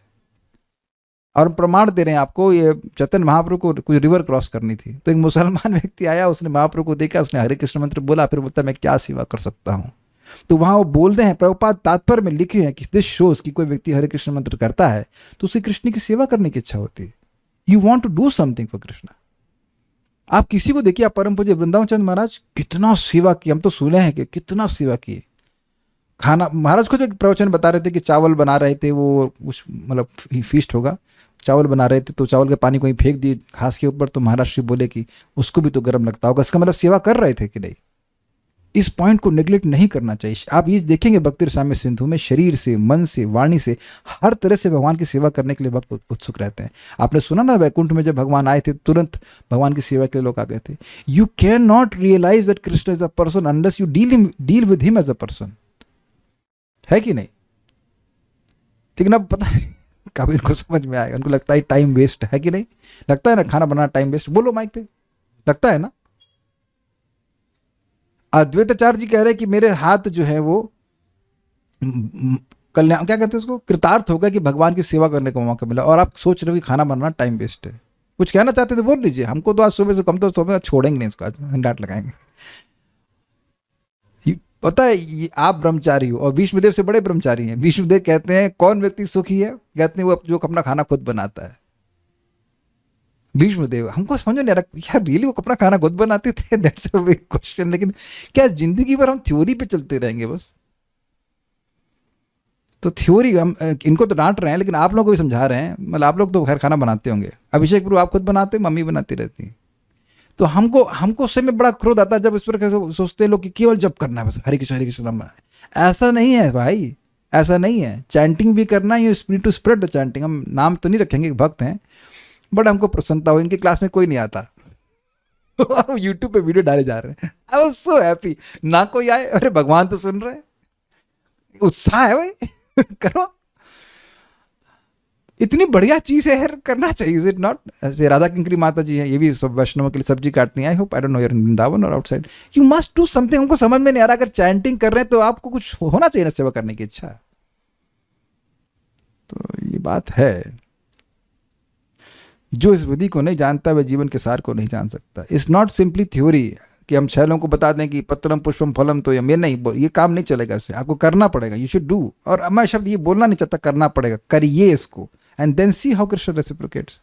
और प्रमाण दे रहे हैं आपको, ये चैतन्य महाप्रभु को कोई रिवर क्रॉस करनी थी, तो एक मुसलमान व्यक्ति आया, उसने महाप्रभु को देखा, उसने हरे कृष्ण मंत्र बोला, फिर बोलता मैं क्या सेवा कर सकता हूँ। तो वहाँ वो बोलते हैं, प्रभुपाद तात्पर्य में लिखे हैं कि दिस शोज कि कोई व्यक्ति हरे कृष्ण मंत्र करता है तो उसे कृष्ण की सेवा करने की इच्छा होती है। You want to do something for Krishna. आप किसी को देखिए, आप परम पूज्य वृंदावन चंद महाराज कितना सेवा की, हम तो सुने हैं कि कितना सेवा किए। खाना, महाराज को जो प्रवचन बता रहे थे कि चावल बना रहे थे, वो कुछ मतलब फीस्ट होगा, चावल बना रहे थे तो चावल के पानी को फेंक दिए घास के ऊपर, तो महाराज श्री बोले कि उसको भी तो गर्म लगता होगा, इसका मतलब सेवा कर रहे थे कि नहीं। इस पॉइंट को नेग्लेक्ट नहीं करना चाहिए। आप ये देखेंगे भक्ति रसामृत सिंधु में शरीर से, मन से, वाणी से, हर तरह से भगवान की सेवा करने के लिए भक्त उत्सुक रहते हैं। आपने सुना ना वैकुंठ में जब भगवान आए थे, तुरंत भगवान की सेवा के लिए लोग आ गए थे। You can not realize that Krishna is a person unless you deal with him as a person, है कि नहीं? लेकिन अब पता नहीं कभी इनको समझ में आएगा, उनको लगता है टाइम वेस्ट है कि नहीं? लगता है ना खाना बनाना टाइम वेस्ट, बोलो माइक पे, लगता है ना? अद्वैताचार्य जी कह रहे हैं कि मेरे हाथ जो है वो कल्याण, क्या कहते हैं उसको, कृतार्थ हो गया कि भगवान की सेवा करने का मौका मिला, और आप सोच रहे हो कि खाना बनाना टाइम वेस्ट है। कुछ कहना चाहते थे बोल लीजिए, हमको तो आज सुबह से कम तो सुबह छोड़ेंगे नहीं इसको, आज हम डांट लगाएंगे। पता है ये आप ब्रह्मचारी हो और विष्णुदेव से बड़े ब्रह्मचारी हैं। विष्णुदेव कहते हैं कौन व्यक्ति सुखी है, कहते हैं वो जो अपना खाना खुद बनाता है। विष्णुदेव, हमको समझ नहीं आ रहा यार, रियली वो अपना खाना खुद बनाते थे? That's a big question. लेकिन क्या जिंदगी भर हम थ्योरी पे चलते रहेंगे बस? तो थ्योरी, हम इनको तो डांट रहे हैं, लेकिन आप लोगों को भी समझा रहे हैं। मतलब आप लोग तो खैर खाना बनाते होंगे, अभिषेक प्रभु आप खुद बनाते, मम्मी बनाती रहती है। तो हमको उससे में बड़ा क्रोध आता है जब इस पर सोचते हैं लोग कि केवल जप करना है बस, हरे कृष्ण नाम। ऐसा नहीं है भाई, ऐसा नहीं है। चैंटिंग भी करना है, टू स्प्रेड द चैंटिंग। हम नाम तो नहीं रखेंगे, भक्त हैं, बट हमको प्रसन्नता हो। इनके क्लास में कोई नहीं आता यूट्यूब पे वीडियो डाले जा रहे हैं, आई वाज सो हैप्पी। ना कोई आए, अरे भगवान तो सुन रहे हैं, उत्साह है भाई करो, इतनी बढ़िया चीज है यार, करना चाहिए, इज इट नॉट? ऐसे राधा किंकरी माता जी हैं, ये भी सब वैष्णव के लिए सब्जी काटती हैं। I hope, I don't know you're in Vrindavan और outside, you must do something. हमको समझ में नहीं आ रहा, अगर चैंटिंग कर रहे हैं तो आपको कुछ होना चाहिए ना सेवा करने की इच्छा। तो ये बात है, जो इस विधि को नहीं जानता वह जीवन के सार को नहीं जान सकता। इट्स नॉट सिंपली थ्योरी कि हम 6 लोगों को बता दें कि पत्रम पुष्पम फलम तो ये नहीं, ये काम नहीं चलेगा। इससे आपको करना पड़ेगा, यू शुड डू। और मैं शब्द ये बोलना नहीं चाहता, करना पड़ेगा, करिए इसको, and then see how Krishna reciprocates.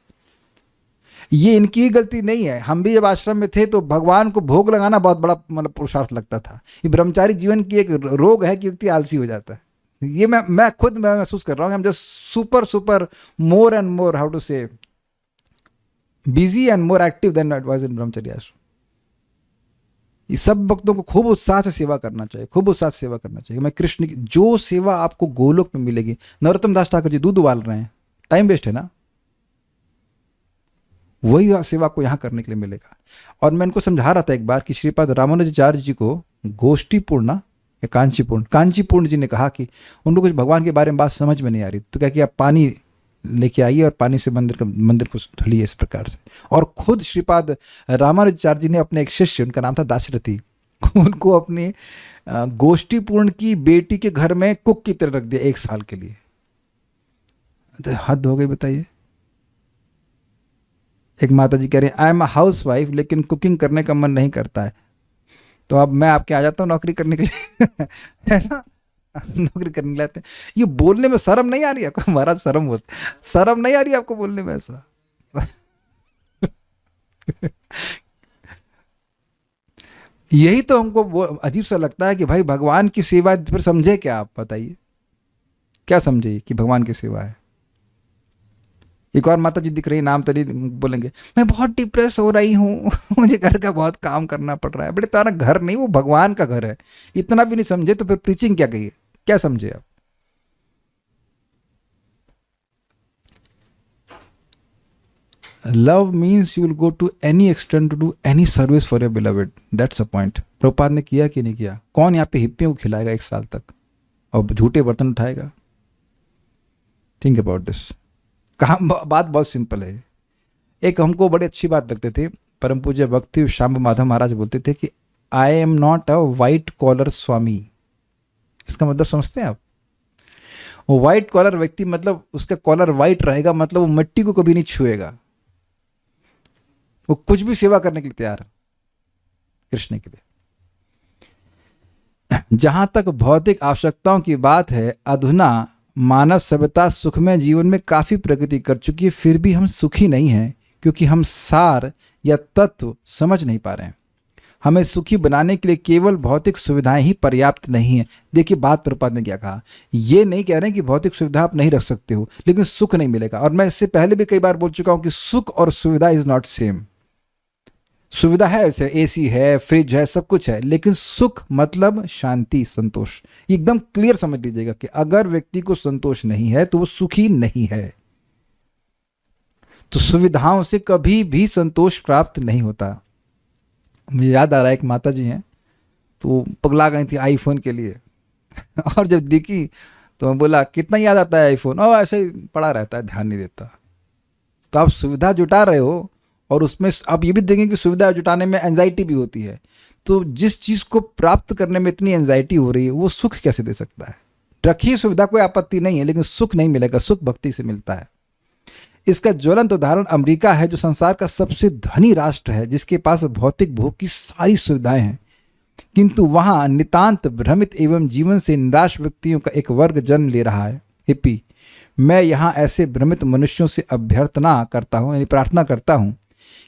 ये इनकी ही गलती नहीं है। हम भी जब आश्रम में थे तो भगवान को भोग लगाना बहुत बड़ा मतलब पुरुषार्थ लगता था। ये ब्रह्मचारी जीवन की एक रोग है कि व्यक्ति आलसी हो जाता है। ये मैं खुद मैं महसूस कर रहा हूँ। हम just super more and more, how to say, busy and more active than it was in brahmacharya ashram. ये सब भक्तों को खूब उत्साह से सेवा करना चाहिए, खूब उत्साह से सेवा करना चाहिए। मैं कृष्ण की जो सेवा आपको गोलोक में मिलेगी, नरोत्तम दास ठाकुर जी दूध उबाल रहे हैं, टाइम वेस्ट है ना, वही सेवा आपको यहाँ करने के लिए मिलेगा। और मैं इनको समझा रहा था एक बार कि श्रीपाद रामानुजाचार्य जी को गोष्ठीपूर्ण या कांचीपूर्ण जी ने कहा कि उनको कुछ भगवान के बारे में बात समझ में नहीं आ रही, तो क्या कि आप पानी लेके आइए और पानी से मंदिर को धुलिए इस प्रकार से। और खुद श्रीपाद रामानुजाचार्य जी ने अपने एक शिष्य, उनका नाम था दाशरथी, उनको अपनी गोष्ठीपूर्ण की बेटी के घर में कुक की तरह रख दिया 1 साल के लिए। तो हद हो गई, बताइए। एक माता जी कह रही हैं I am a house wife, लेकिन कुकिंग करने का मन नहीं करता है, तो अब मैं आपके आ जाता हूँ नौकरी करने के लिए है ना, नौकरी करने लाते हैं। ये बोलने में शर्म नहीं आ रही आपको? महाराज शर्म नहीं आ रही आपको बोलने में ऐसा? यही तो हमको अजीब सा लगता है कि भाई भगवान की सेवा फिर समझे क्या आप? बताइए क्या समझे कि भगवान की सेवा है? एक और माता जी दिख रही है, नाम तो नहीं बोलेंगे, मैं बहुत डिप्रेस हो रही हूँ मुझे घर का बहुत काम करना पड़ रहा है। बेटे तारा घर नहीं, वो भगवान का घर है। इतना भी नहीं समझे तो फिर प्रीचिंग क्या कहिए, क्या समझे आप? Love means you will go to any extent to do any service for your beloved, that's a point. Prabhupada ने किया कि नहीं किया? कौन यहाँ पे हिप्पियों को खिलाएगा 1 साल तक और झूठे बर्तन उठाएगा? Think about this. बात बहुत सिंपल है। एक हमको बड़ी अच्छी बात लगते थे, परम पूज्य भक्ति श्याम माधव महाराज बोलते थे कि I am not a white collar swami. इसका मतलब समझते हैं आप? वो वाइट कॉलर व्यक्ति मतलब उसका कॉलर वाइट रहेगा, मतलब वो मिट्टी को कभी नहीं छुएगा, वो कुछ भी सेवा करने के लिए तैयार है कृष्ण के लिए। जहां तक भौतिक आवश्यकताओं की बात है, अधुना मानव सभ्यता सुखमय जीवन में काफ़ी प्रगति कर चुकी है, फिर भी हम सुखी नहीं हैं क्योंकि हम सार या तत्व समझ नहीं पा रहे हैं। हमें सुखी बनाने के लिए केवल भौतिक सुविधाएं ही पर्याप्त नहीं हैं। देखिए बात प्रभुपाद ने क्या कहा, ये नहीं कह रहे हैं कि भौतिक सुविधा आप नहीं रख सकते हो लेकिन सुख नहीं मिलेगा। और मैं इससे पहले भी कई बार बोल चुका हूं कि सुख और सुविधा इज नॉट सेम। सुविधा है, जैसे एसी है, फ्रिज है, सब कुछ है, लेकिन सुख मतलब शांति, संतोष। एकदम क्लियर समझ लीजिएगा कि अगर व्यक्ति को संतोष नहीं है तो वो सुखी नहीं है। तो सुविधाओं से कभी भी संतोष प्राप्त नहीं होता। मुझे याद आ रहा है, एक माता जी हैं तो पगला गई थी आईफोन के लिए और जब दिखी तो मैं बोला कितना याद आता है आईफोन? और ऐसे ही पड़ा रहता है, ध्यान नहीं देता। तो आप सुविधा जुटा रहे हो और उसमें आप ये भी देखें कि सुविधा जुटाने में एंजाइटी भी होती है। तो जिस चीज़ को प्राप्त करने में इतनी एंजाइटी हो रही है वो सुख कैसे दे सकता है? रखिए सुविधा, कोई आपत्ति नहीं है, लेकिन सुख नहीं मिलेगा। सुख भक्ति से मिलता है। इसका ज्वलंत उदाहरण अमेरिका है, जो संसार का सबसे धनी राष्ट्र है, जिसके पास भौतिक भोग की सारी सुविधाएं हैं, किंतु वहां नितांत भ्रमित एवं जीवन से निराश व्यक्तियों का एक वर्ग जन्म ले रहा है, हिप्पी। मैं यहाँ ऐसे भ्रमित मनुष्यों से अभ्यर्थना करता हूँ, यानी प्रार्थना करता हूँ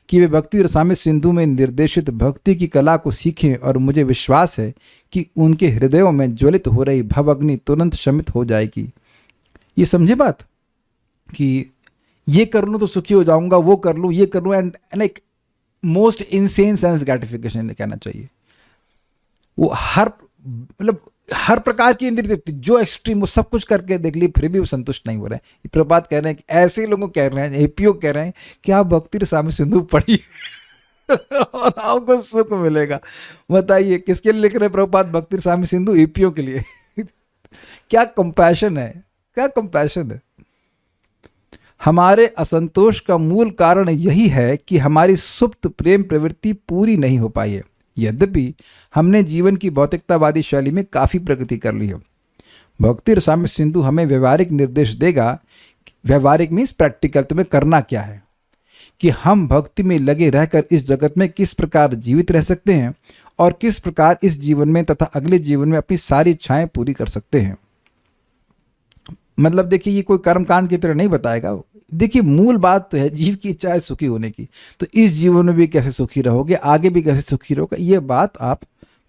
कि वे भक्ति रसामृत सिंधु में निर्देशित भक्ति की कला को सीखें, और मुझे विश्वास है कि उनके हृदयों में ज्वलित हो रही भवअग्नि तुरंत शमित हो जाएगी। ये समझे बात कि ये कर लूँ तो सुखी हो जाऊंगा, वो कर लूँ, ये कर लूँ, and like most insane sense gratification कहना चाहिए। वो हर प्रकार की इंद्रिय तृप्ति, जो एक्सट्रीम, वो सब कुछ करके देख ली, फिर भी वो संतुष्ट नहीं हो रहे हैं। प्रभुपाद कह रहे हैं कि ऐसे लोगों कह रहे हैं, एपीओ कह रहे हैं कि आप भक्ति रसामृत सिंधु पढ़िए और आपको सुख मिलेगा। बताइए किसके लिए लिख रहे हैं प्रभुपाद भक्ति रसामृत सिंधु? एपीओ के लिए। क्या कंपैशन है, क्या कंपैशन है। हमारे असंतोष का मूल कारण यही है कि हमारी सुप्त प्रेम प्रवृत्ति पूरी नहीं हो पाई है। यद्यपि हमने जीवन की भौतिकतावादी शैली में काफ़ी प्रगति कर ली है। भक्ति रसामृत सिंधु हमें व्यवहारिक निर्देश देगा। व्यवहारिक मीन्स प्रैक्टिकल, तुम्हें करना क्या है, कि हम भक्ति में लगे रहकर इस जगत में किस प्रकार जीवित रह सकते हैं और किस प्रकार इस जीवन में तथा अगले जीवन में अपनी सारी इच्छाएं पूरी कर सकते हैं। मतलब देखिए, ये कोई कर्मकांड की तरह नहीं बताएगा। देखिए, मूल बात तो है जीव की इच्छा है सुखी होने की, तो इस जीवन में भी कैसे सुखी रहोगे, आगे भी कैसे सुखी रहोगे, ये बात आप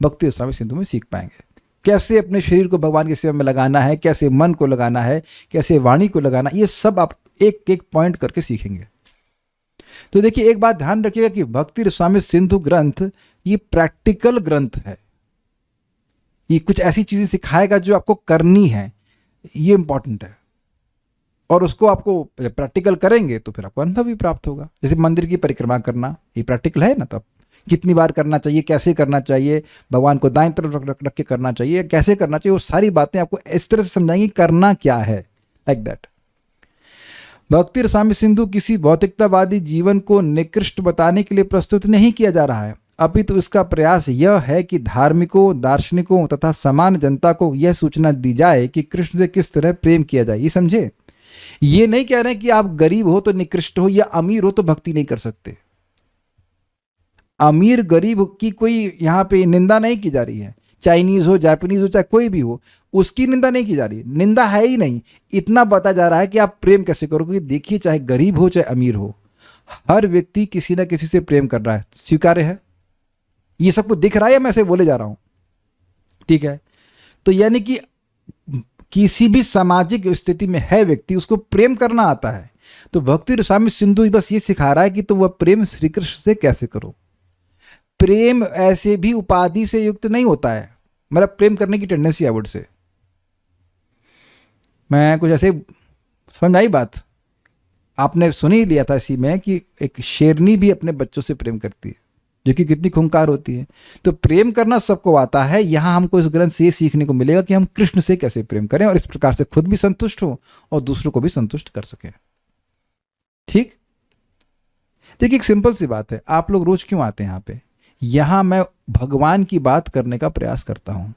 भक्ति रसामृत सिंधु में सीख पाएंगे। कैसे अपने शरीर को भगवान की सेवा में लगाना है, कैसे मन को लगाना है, कैसे वाणी को लगाना, ये सब आप एक एक पॉइंट करके सीखेंगे। तो देखिए, एक बात ध्यान रखिएगा कि भक्ति रसामृत सिंधु ग्रंथ ये प्रैक्टिकल ग्रंथ है। ये कुछ ऐसी चीजें सिखाएगा जो आपको करनी है, ये इंपॉर्टेंट है। और उसको आपको प्रैक्टिकल करेंगे तो फिर आपको अनुभव भी प्राप्त होगा। जैसे मंदिर की परिक्रमा करना, ये प्रैक्टिकल है ना, तो आप कितनी बार करना चाहिए, कैसे करना चाहिए, भगवान को दाएं तरफ रख के करना चाहिए, कैसे करना चाहिए, वो सारी बातें आपको इस तरह से समझाएंगे करना क्या है, लाइक दैट। भक्ति रसामृत सिंधु किसी भौतिकतावादी जीवन को निकृष्ट बताने के लिए प्रस्तुत नहीं किया जा रहा है, अपितु इसका प्रयास यह है कि धार्मिकों, दार्शनिकों तथा सामान्य जनता को यह सूचना दी जाए कि कृष्ण से किस तरह प्रेम किया जाए। ये समझे, ये नहीं कह रहे हैं कि आप गरीब हो तो निकृष्ट हो या अमीर हो तो भक्ति नहीं कर सकते। अमीर गरीब की कोई यहाँ पे निंदा नहीं की जा रही है, चाइनीज हो, जापानीज हो, चाहे कोई भी हो, उसकी निंदा नहीं की जा रही, निंदा है ही नहीं। इतना बताया जा रहा है कि आप प्रेम कैसे करोगे। देखिए, चाहे गरीब हो चाहे अमीर हो, हर व्यक्ति किसी ना किसी से प्रेम कर रहा है, स्वीकार्य है। ये सबको दिख रहा है, मैं ऐसे बोले जा रहा हूं, ठीक है। तो यानी कि किसी भी सामाजिक स्थिति में है व्यक्ति, उसको प्रेम करना आता है। तो भक्ति रसामृत सिंधु बस ये सिखा रहा है कि तुम वह प्रेम श्री कृष्ण से कैसे करो। प्रेम ऐसे भी उपाधि से युक्त नहीं होता है, मतलब प्रेम करने की टेंडेंसी आवड़ से। मैं कुछ ऐसे समझ आई बात, आपने सुन ही लिया था इसी में कि एक शेरनी भी अपने बच्चों से प्रेम करती है, जो कि कितनी खूंखार होती है। तो प्रेम करना सबको आता है। यहाँ हमको इस ग्रंथ से ये सीखने को मिलेगा कि हम कृष्ण से कैसे प्रेम करें और इस प्रकार से खुद भी संतुष्ट हो और दूसरों को भी संतुष्ट कर सकें। ठीक, देखिए, एक सिंपल सी बात है, आप लोग रोज क्यों आते हैं यहाँ पे? यहां मैं भगवान की बात करने का प्रयास करता हूं,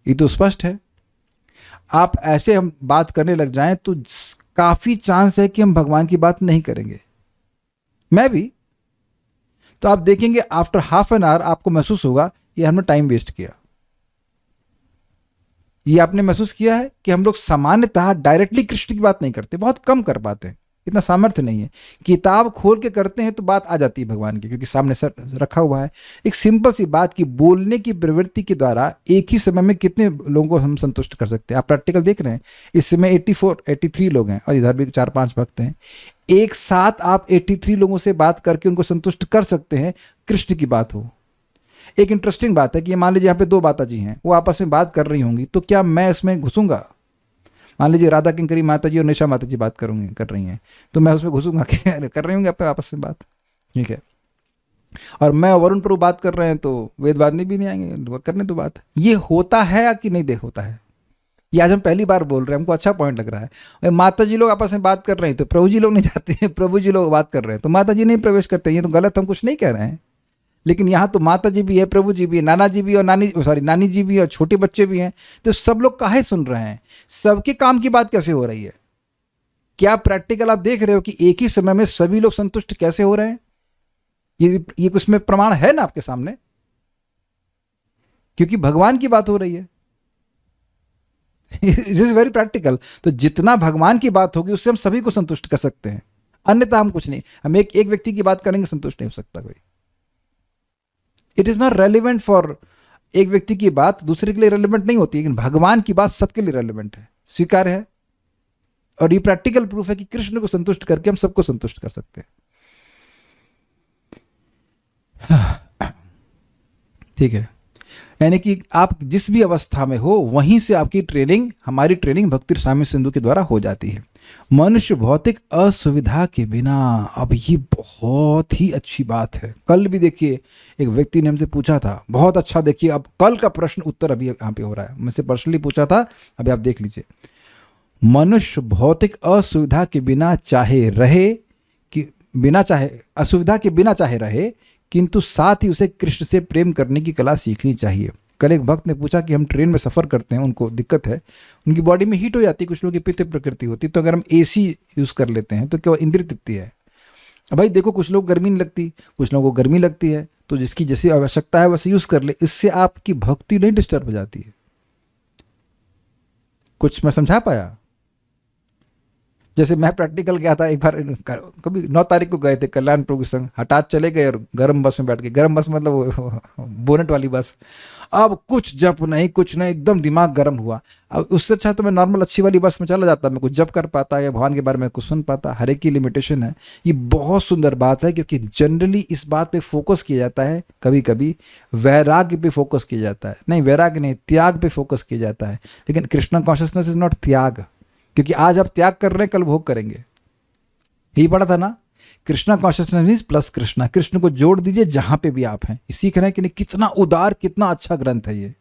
ये तो स्पष्ट है। आप ऐसे हम बात करने लग जाएं तो काफी चांस है कि हम भगवान की बात नहीं करेंगे, मैं भी। तो आप देखेंगे आफ्टर हाफ एन आवर आपको महसूस होगा ये हमने टाइम वेस्ट किया। ये आपने महसूस किया है कि हम लोग सामान्यतः डायरेक्टली कृष्ण की बात नहीं करते, बहुत कम कर पाते हैं, इतना सामर्थ्य नहीं है। किताब खोल के करते हैं तो बात आ जाती है भगवान की, क्योंकि सामने सर रखा हुआ है। एक सिंपल सी बात की बोलने की प्रवृत्ति के द्वारा एक ही समय में कितने लोगों को हम संतुष्ट कर सकते हैं। आप प्रैक्टिकल देख रहे हैं, इस समय 83 लोग हैं और इधर भी 4-5 भक्त हैं। एक साथ आप 83 लोगों से बात करके उनको संतुष्ट कर सकते हैं, कृष्ण की बात हो। एक इंटरेस्टिंग बात है कि मान लीजिए यहाँ पे 2 माता जी हैं, वो आपस में बात कर रही होंगी, तो क्या मैं इसमें घुसूंगा? मान लीजिए राधा किंकरी माता जी और निशा माता जी बात कर रही हैं, तो मैं उसमें घुसूंगा कि कर रही होंगी आपस में बात, ठीक है। और मैं वरुण प्रभु बात कर रहे हैं तो वेद वादनी भी नहीं आएंगे करने तो बात। ये होता है कि नहीं होता है? ये आज हम पहली बार बोल रहे हैं, हमको अच्छा पॉइंट लग रहा है। और माता जी लोग आपस में बात कर रहे हैं तो प्रभु जी लोग नहीं जाते हैं, प्रभु जी लोग बात कर रहे हैं तो माता जी नहीं प्रवेश करते। ये तो गलत, हम कुछ नहीं कह रहे हैं, लेकिन यहाँ तो माता जी भी है, प्रभु जी भी है, नाना जी भी और नानी जी भी और छोटे बच्चे भी हैं। तो सब लोग काहे सुन रहे हैं? सबके काम की बात कैसे हो रही है? क्या प्रैक्टिकल आप देख रहे हो कि एक ही समय में सभी लोग संतुष्ट कैसे हो रहे हैं? ये कुछ में प्रमाण है ना आपके सामने, क्योंकि भगवान की बात हो रही है। It is very practical. तो जितना भगवान की बात होगी उससे हम सभी को संतुष्ट कर सकते हैं, अन्यथा हम कुछ नहीं। हम एक व्यक्ति की बात करेंगे, संतुष्ट नहीं हो सकता कोई। It is not relevant for, एक व्यक्ति की बात दूसरे के लिए रेलिवेंट नहीं होती, लेकिन भगवान की बात सबके लिए रेलिवेंट है, स्वीकार है। और ये प्रैक्टिकल प्रूफ है कि कृष्ण को संतुष्ट करके हम सबको संतुष्ट कर सकते हैं। ठीक है, यानी कि आप जिस भी अवस्था में हो वहीं से आपकी ट्रेनिंग, हमारी ट्रेनिंग भक्ति रसामृत सिंधु के द्वारा हो जाती है। मनुष्य भौतिक असुविधा के बिना, अब ये बहुत ही अच्छी बात है। कल भी देखिए एक व्यक्ति ने हमसे पूछा था, बहुत अच्छा, देखिए अब कल का प्रश्न उत्तर अभी यहाँ पे हो रहा है, मुझसे पर्सनली पूछा था, अभी आप देख लीजिए। मनुष्य भौतिक असुविधा के बिना चाहे रहे कि बिना चाहे असुविधा के बिना चाहे रहे, किंतु साथ ही उसे कृष्ण से प्रेम करने की कला सीखनी चाहिए। कल एक भक्त ने पूछा कि हम ट्रेन में सफ़र करते हैं, उनको दिक्कत है, उनकी बॉडी में हीट हो जाती है, कुछ लोगों की पित्त प्रकृति होती है, तो अगर हम एसी यूज़ कर लेते हैं तो क्या इंद्रिय तृप्ति है? अब भाई देखो, कुछ लोग गर्मी नहीं लगती, कुछ लोगों को गर्मी लगती है, तो जिसकी जैसी आवश्यकता है वैसे यूज़ कर ले, इससे आपकी भक्ति नहीं डिस्टर्ब हो जाती है। कुछ मैं समझा पाया? जैसे मैं प्रैक्टिकल गया था एक बार, कभी 9 तारीख को गए थे कल्याण प्रभु के संग, हठात चले गए और गर्म बस में बैठ गए। गर्म बस मतलब वो बोनेट वाली बस। अब कुछ जप नहीं, कुछ नहीं, एकदम दिमाग गर्म हुआ। अब उससे अच्छा तो मैं नॉर्मल अच्छी वाली बस में चला जाता, मैं कुछ जप कर पाता या भगवान के बारे में कुछ सुन पाता। हर एक की लिमिटेशन है। ये बहुत सुंदर बात है, क्योंकि जनरली इस बात पे फोकस किया जाता है, कभी कभी वैराग्य पे फोकस किया जाता है, नहीं वैराग्य नहीं, त्याग पे फोकस किया जाता है। लेकिन कृष्णा कॉन्शियसनेस इज नॉट त्याग, क्योंकि आज आप त्याग कर रहे हैं, कल भोग करेंगे। यही पढ़ा था ना, कृष्णा कॉन्शियसनेस प्लस कृष्णा। कृष्ण को जोड़ दीजिए जहां पे भी आप हैं। सीख रहे हैं कि नहीं, कितना उदार, कितना अच्छा ग्रंथ है ये।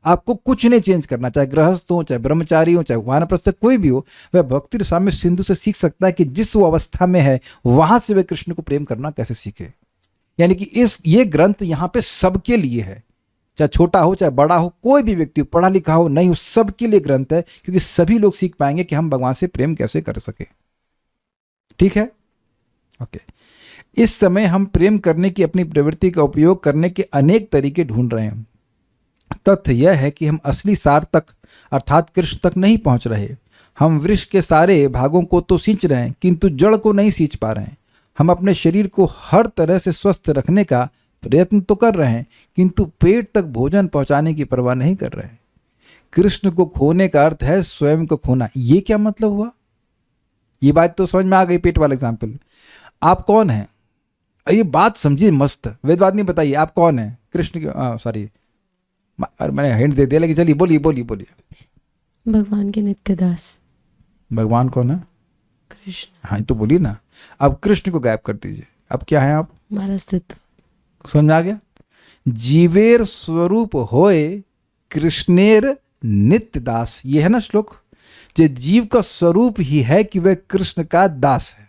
आपको कुछ नहीं चेंज करना, चाहे गृहस्थ हो, चाहे ब्रह्मचारी हो, चाहे वानप्रस्थ, कोई भी हो, वह भक्ति रसामृत सिंधु से सीख सकता है कि जिस वो अवस्था में है वहां से वह कृष्ण को प्रेम करना कैसे सीखे। यानी कि ये ग्रंथ यहाँ पे सबके लिए है, चाहे छोटा हो चाहे बड़ा हो, कोई भी व्यक्ति हो, पढ़ा लिखा हो नहीं हो, सबके लिए ग्रंथ है, क्योंकि सभी लोग सीख पाएंगे कि हम भगवान से प्रेम कैसे कर सके। ठीक है, ओके। इस समय हम प्रेम करने की अपनी प्रवृत्ति का उपयोग करने के अनेक तरीके ढूंढ रहे हैं। तथ्य यह है कि हम असली सार तक अर्थात कृष्ण तक नहीं पहुंच रहे। हम वृक्ष के सारे भागों को तो सींच रहे हैं, किंतु जड़ को नहीं सींच पा रहे हैं। हम अपने शरीर को हर तरह से स्वस्थ रखने का प्रयत्न तो कर रहे हैं, किंतु पेट तक भोजन पहुंचाने की परवाह नहीं कर रहे हैं। कृष्ण को खोने का अर्थ है स्वयं को खोना। ये क्या मतलब हुआ? ये बात तो समझ में आ गई, पेट वाला एग्जाम्पल। आप कौन हैं? ये बात समझिए मस्त। वेदवाद नहीं बताइए आप कौन है। कृष्ण की सॉरी, मैंने हिंट दे दिया, लेकिन चलिए बोलिए बोलिए बोलिए। भगवान के नित्य दास। भगवान कौन है? कृष्ण। हाँ तो बोलिए ना। अब कृष्ण को गायब कर दीजिए। अब क्या है आप? हमारा अस्तित्व। समझ में आ गया? जीवेर स्वरूप होए कृष्णेर नित्य दास। ये है ना श्लोक। जो जीव का स्वरूप ही है कि वह कृष्ण का दास है।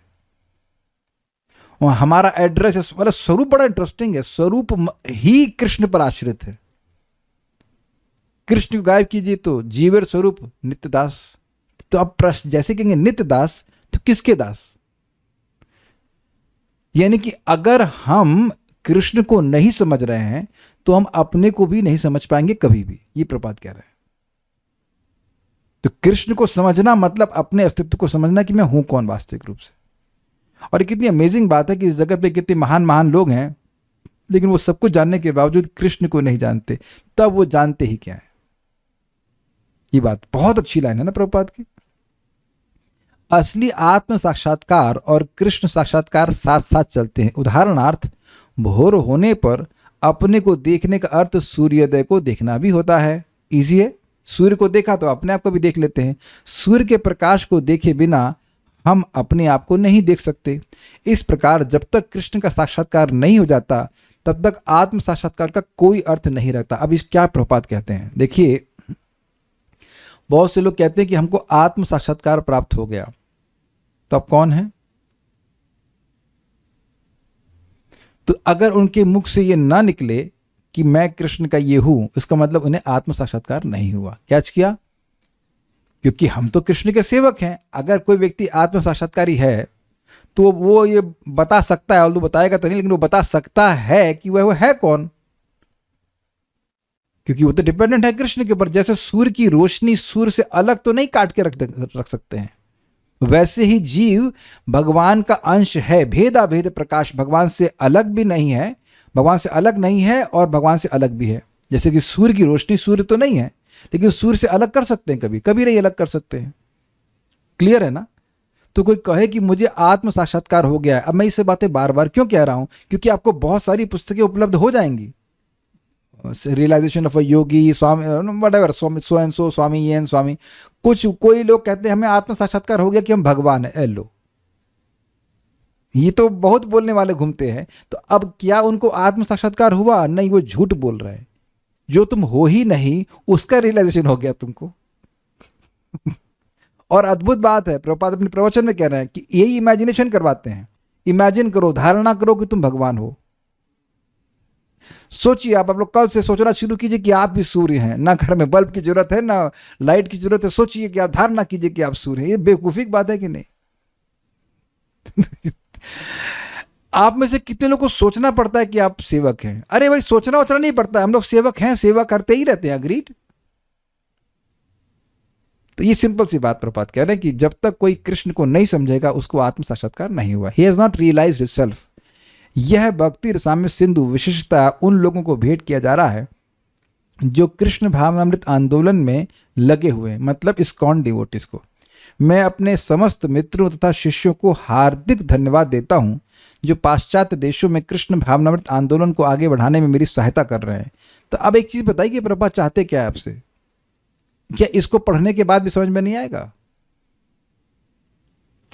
और हमारा एड्रेस है, मतलब स्वरूप बड़ा इंटरेस्टिंग है। स्वरूप ही कृष्ण पर आश्रित है। कृष्ण को गायब कीजिए तो जीवेर स्वरूप नित्य दास। तो अब प्रश्न जैसे कहेंगे नित्य दास, तो किसके दास? यानी कि अगर हम कृष्ण को नहीं समझ रहे हैं तो हम अपने को भी नहीं समझ पाएंगे कभी भी। ये प्रपात कह रहे हैं। तो कृष्ण को समझना मतलब अपने अस्तित्व को समझना कि मैं हूं कौन वास्तविक रूप से। और कितनी अमेजिंग बात है कि इस जगत पे कितने महान महान लोग हैं, लेकिन वो सब कुछ जानने के बावजूद कृष्ण को नहीं जानते। तब वो जानते ही क्या है? ये बात बहुत अच्छी लाइन है ना प्रभुपाद की। असली आत्म साक्षात्कार और कृष्ण साक्षात्कार साथ साथ चलते हैं। उदाहरणार्थ, भोर होने पर अपने को देखने का अर्थ सूर्योदय को देखना भी होता है। इजी है। सूर्य को देखा तो अपने आप को भी देख लेते हैं। सूर्य के प्रकाश को देखे बिना हम अपने आप को नहीं देख सकते। इस प्रकार जब तक कृष्ण का साक्षात्कार नहीं हो जाता तब तक आत्म साक्षात्कार का कोई अर्थ नहीं रहता। अब इस क्या प्रभुपाद कहते हैं, देखिए, बहुत से लोग कहते हैं कि हमको आत्म साक्षात्कार प्राप्त हो गया। तो अब कौन है? तो अगर उनके मुख से ये ना निकले कि मैं कृष्ण का ये हूं, इसका मतलब उन्हें आत्म साक्षात्कार नहीं हुआ। क्या किया? क्योंकि हम तो कृष्ण के सेवक हैं। अगर कोई व्यक्ति आत्म साक्षात्कारी है तो वो ये बता सकता है, और बताएगा तो नहीं, लेकिन वो बता सकता है कि वह है कौन, क्योंकि वो तो डिपेंडेंट है कृष्ण के ऊपर। जैसे सूर्य की रोशनी सूर्य से अलग तो नहीं काट के रख सकते हैं, वैसे ही जीव भगवान का अंश है। भेदा भेद प्रकाश भगवान से अलग भी नहीं है, भगवान से अलग नहीं है और भगवान से अलग भी है। जैसे कि सूर्य की रोशनी सूर्य तो नहीं है, लेकिन सूर्य से अलग कर सकते हैं, कभी कभी नहीं अलग कर सकते हैं। क्लियर है ना? तो कोई कहे कि मुझे आत्म साक्षात्कार हो गया है। अब मैं इसे बातें बार बार क्यों कह रहा हूं? क्योंकि आपको बहुत सारी पुस्तकें उपलब्ध हो जाएंगी। Realization of a yogi, swami whatever, swami so and so, swami ये एंड स्वामी। कोई लोग कहते हैं हमें आत्म साक्षात्कार हो गया कि हम भगवान है। लो, ये तो बहुत बोलने वाले घूमते हैं। तो अब क्या उनको आत्म साक्षात्कार हुआ? नहीं, वो झूठ बोल रहे हैं। जो तुम हो ही नहीं उसका रियलाइजेशन हो गया तुमको। और अद्भुत बात है, प्रभुपाद अपने प्रवचन में कह रहे हैं कि यही इमेजिनेशन करवाते हैं। इमेजिन करो, धारणा करो कि तुम भगवान हो। सोचिए, आप लोग कल से सोचना शुरू कीजिए कि आप भी सूर्य हैं। ना घर में बल्ब की जरूरत है, ना लाइट की जरूरत है। सोचिए कि आप धारणा कीजिए कि आप सूर्य हैं। ये बेवकूफी की बात है कि नहीं? आप में से कितने लोगों को सोचना पड़ता है कि आप सेवक हैं? अरे भाई, सोचना उतना नहीं पड़ता, हम लोग सेवक हैं, सेवा करते ही रहते हैं। अग्रीड? तो ये सिंपल सी बात प्रभात कह रहे हैं कि जब तक कोई कृष्ण को नहीं समझेगा उसको आत्म साक्षात्कार नहीं हुआ। He has not realized himself. यह भक्ति रसामृत सिंधु विशिष्टता उन लोगों को भेंट किया जा रहा है जो कृष्ण भावनामृत आंदोलन में लगे हुए हैं, मतलब इस्कॉन डिवोटिस को। मैं अपने समस्त मित्रों तथा शिष्यों को हार्दिक धन्यवाद देता हूं जो पाश्चात्य देशों में कृष्ण भावनामृत आंदोलन को आगे बढ़ाने में मेरी सहायता कर रहे हैं। तो अब एक चीज बताइए कि प्रभुपाद चाहते क्या है आपसे? क्या इसको पढ़ने के बाद भी समझ में नहीं आएगा?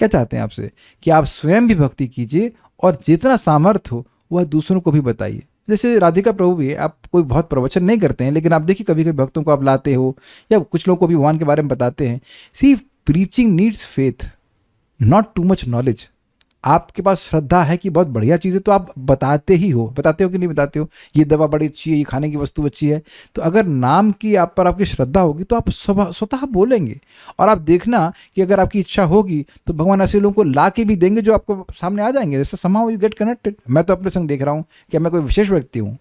क्या चाहते हैं आपसे? कि आप स्वयं भी भक्ति कीजिए और जितना सामर्थ्य हो वह दूसरों को भी बताइए। जैसे राधिका प्रभु भी, आप कोई बहुत प्रवचन नहीं करते हैं, लेकिन आप देखिए कभी कभी भक्तों को आप लाते हो या कुछ लोगों को भी भगवान के बारे में बताते हैं। See, preaching needs faith, not too much knowledge. आपके पास श्रद्धा है कि बहुत बढ़िया चीज़ है तो आप बताते ही हो। बताते हो कि नहीं बताते हो? ये दवा बड़ी अच्छी है, ये खाने की वस्तु अच्छी है। तो अगर नाम की आप पर आपकी श्रद्धा होगी तो आप स्वतः बोलेंगे। और आप देखना कि अगर आपकी इच्छा होगी तो भगवान ऐसे लोगों को ला के भी देंगे जो आपको सामने आ जाएंगे। जैसे somehow you get connected। मैं तो अपने संग देख रहा हूँ कि मैं कोई विशेष व्यक्ति हूँ,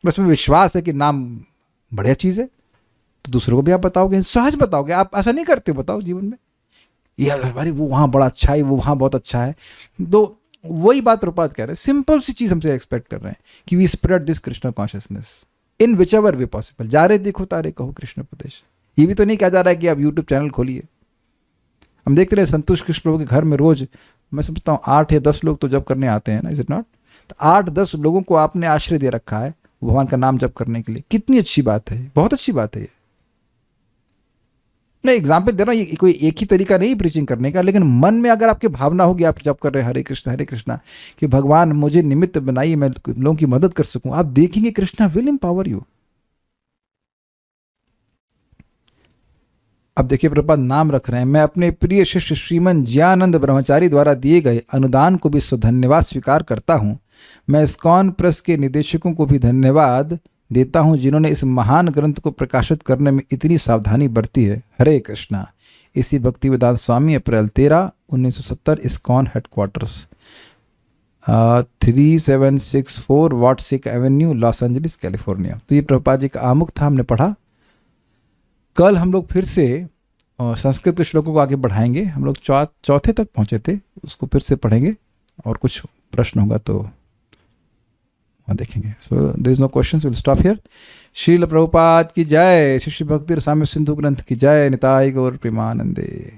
बस में विश्वास है कि नाम बढ़िया चीज़ है तो दूसरों को भी आप बताओगे, सहज बताओगे। आप ऐसा नहीं करते हो, बताओ जीवन में, ये अरे वो वहाँ बड़ा अच्छा है, वो वहाँ बहुत अच्छा है। तो वही बात प्रभुपाद कह रहे हैं, सिंपल सी चीज़ हमसे एक्सपेक्ट कर रहे हैं कि we spread this Krishna consciousness in which ever way possible. जा रहे देखो तारे कहो कृष्ण उपदेश। ये भी तो नहीं कहा जा रहा है कि आप यूट्यूब चैनल खोलिए। हम देखते रहे संतोष कृष्ण प्रभु के घर में रोज मैं समझता हूँ 8 या 10 लोग तो जप करने आते हैं ना, इज इट नॉट? तो 8-10 लोगों को आपने आश्रय दे रखा है भगवान का नाम जप करने के लिए। कितनी अच्छी बात है, बहुत अच्छी बात है ये। मैं एग्जाम्पल दे रहा हूँ, ये कोई एक ही तरीका नहीं प्रीचिंग करने का, लेकिन मन में अगर आपकी भावना होगी, आप जब कर रहे हैं हरे कृष्णा कि भगवान मुझे निमित्त बनाइए, मैं लोगों की मदद कर सकूं, आप देखेंगे कृष्णा विल एम्पावर यू। अब देखिए प्रभुपाद नाम रख रहे हैं, मैं अपने प्रिय शिष्य श्रीमन ज्ञानंद ब्रह्मचारी द्वारा दिए गए अनुदान को भी धन्यवाद स्वीकार करता हूँ। मैं इस्कॉन प्रेस के निदेशकों को भी धन्यवाद देता हूं जिन्होंने इस महान ग्रंथ को प्रकाशित करने में इतनी सावधानी बरती है। हरे कृष्णा। इसी Bhaktivedanta Swami, April 13, 1970, ISKCON headquarters, 3764 Watseka avenue, Los Angeles, California. तो ये प्रभुपाद जी का आमुख था, हमने पढ़ा। कल हम लोग फिर से संस्कृत के श्लोकों को आगे बढ़ाएंगे। हम लोग चौथे तक पहुंचे थे, उसको फिर से पढ़ेंगे और कुछ प्रश्न होगा तो देखेंगे। So there is no questions, will stop here. Srila Prabhupada की जय। श्री भक्ति रसामृत सिंधु ग्रंथ की जय। निताई गौर प्रेमानंदे।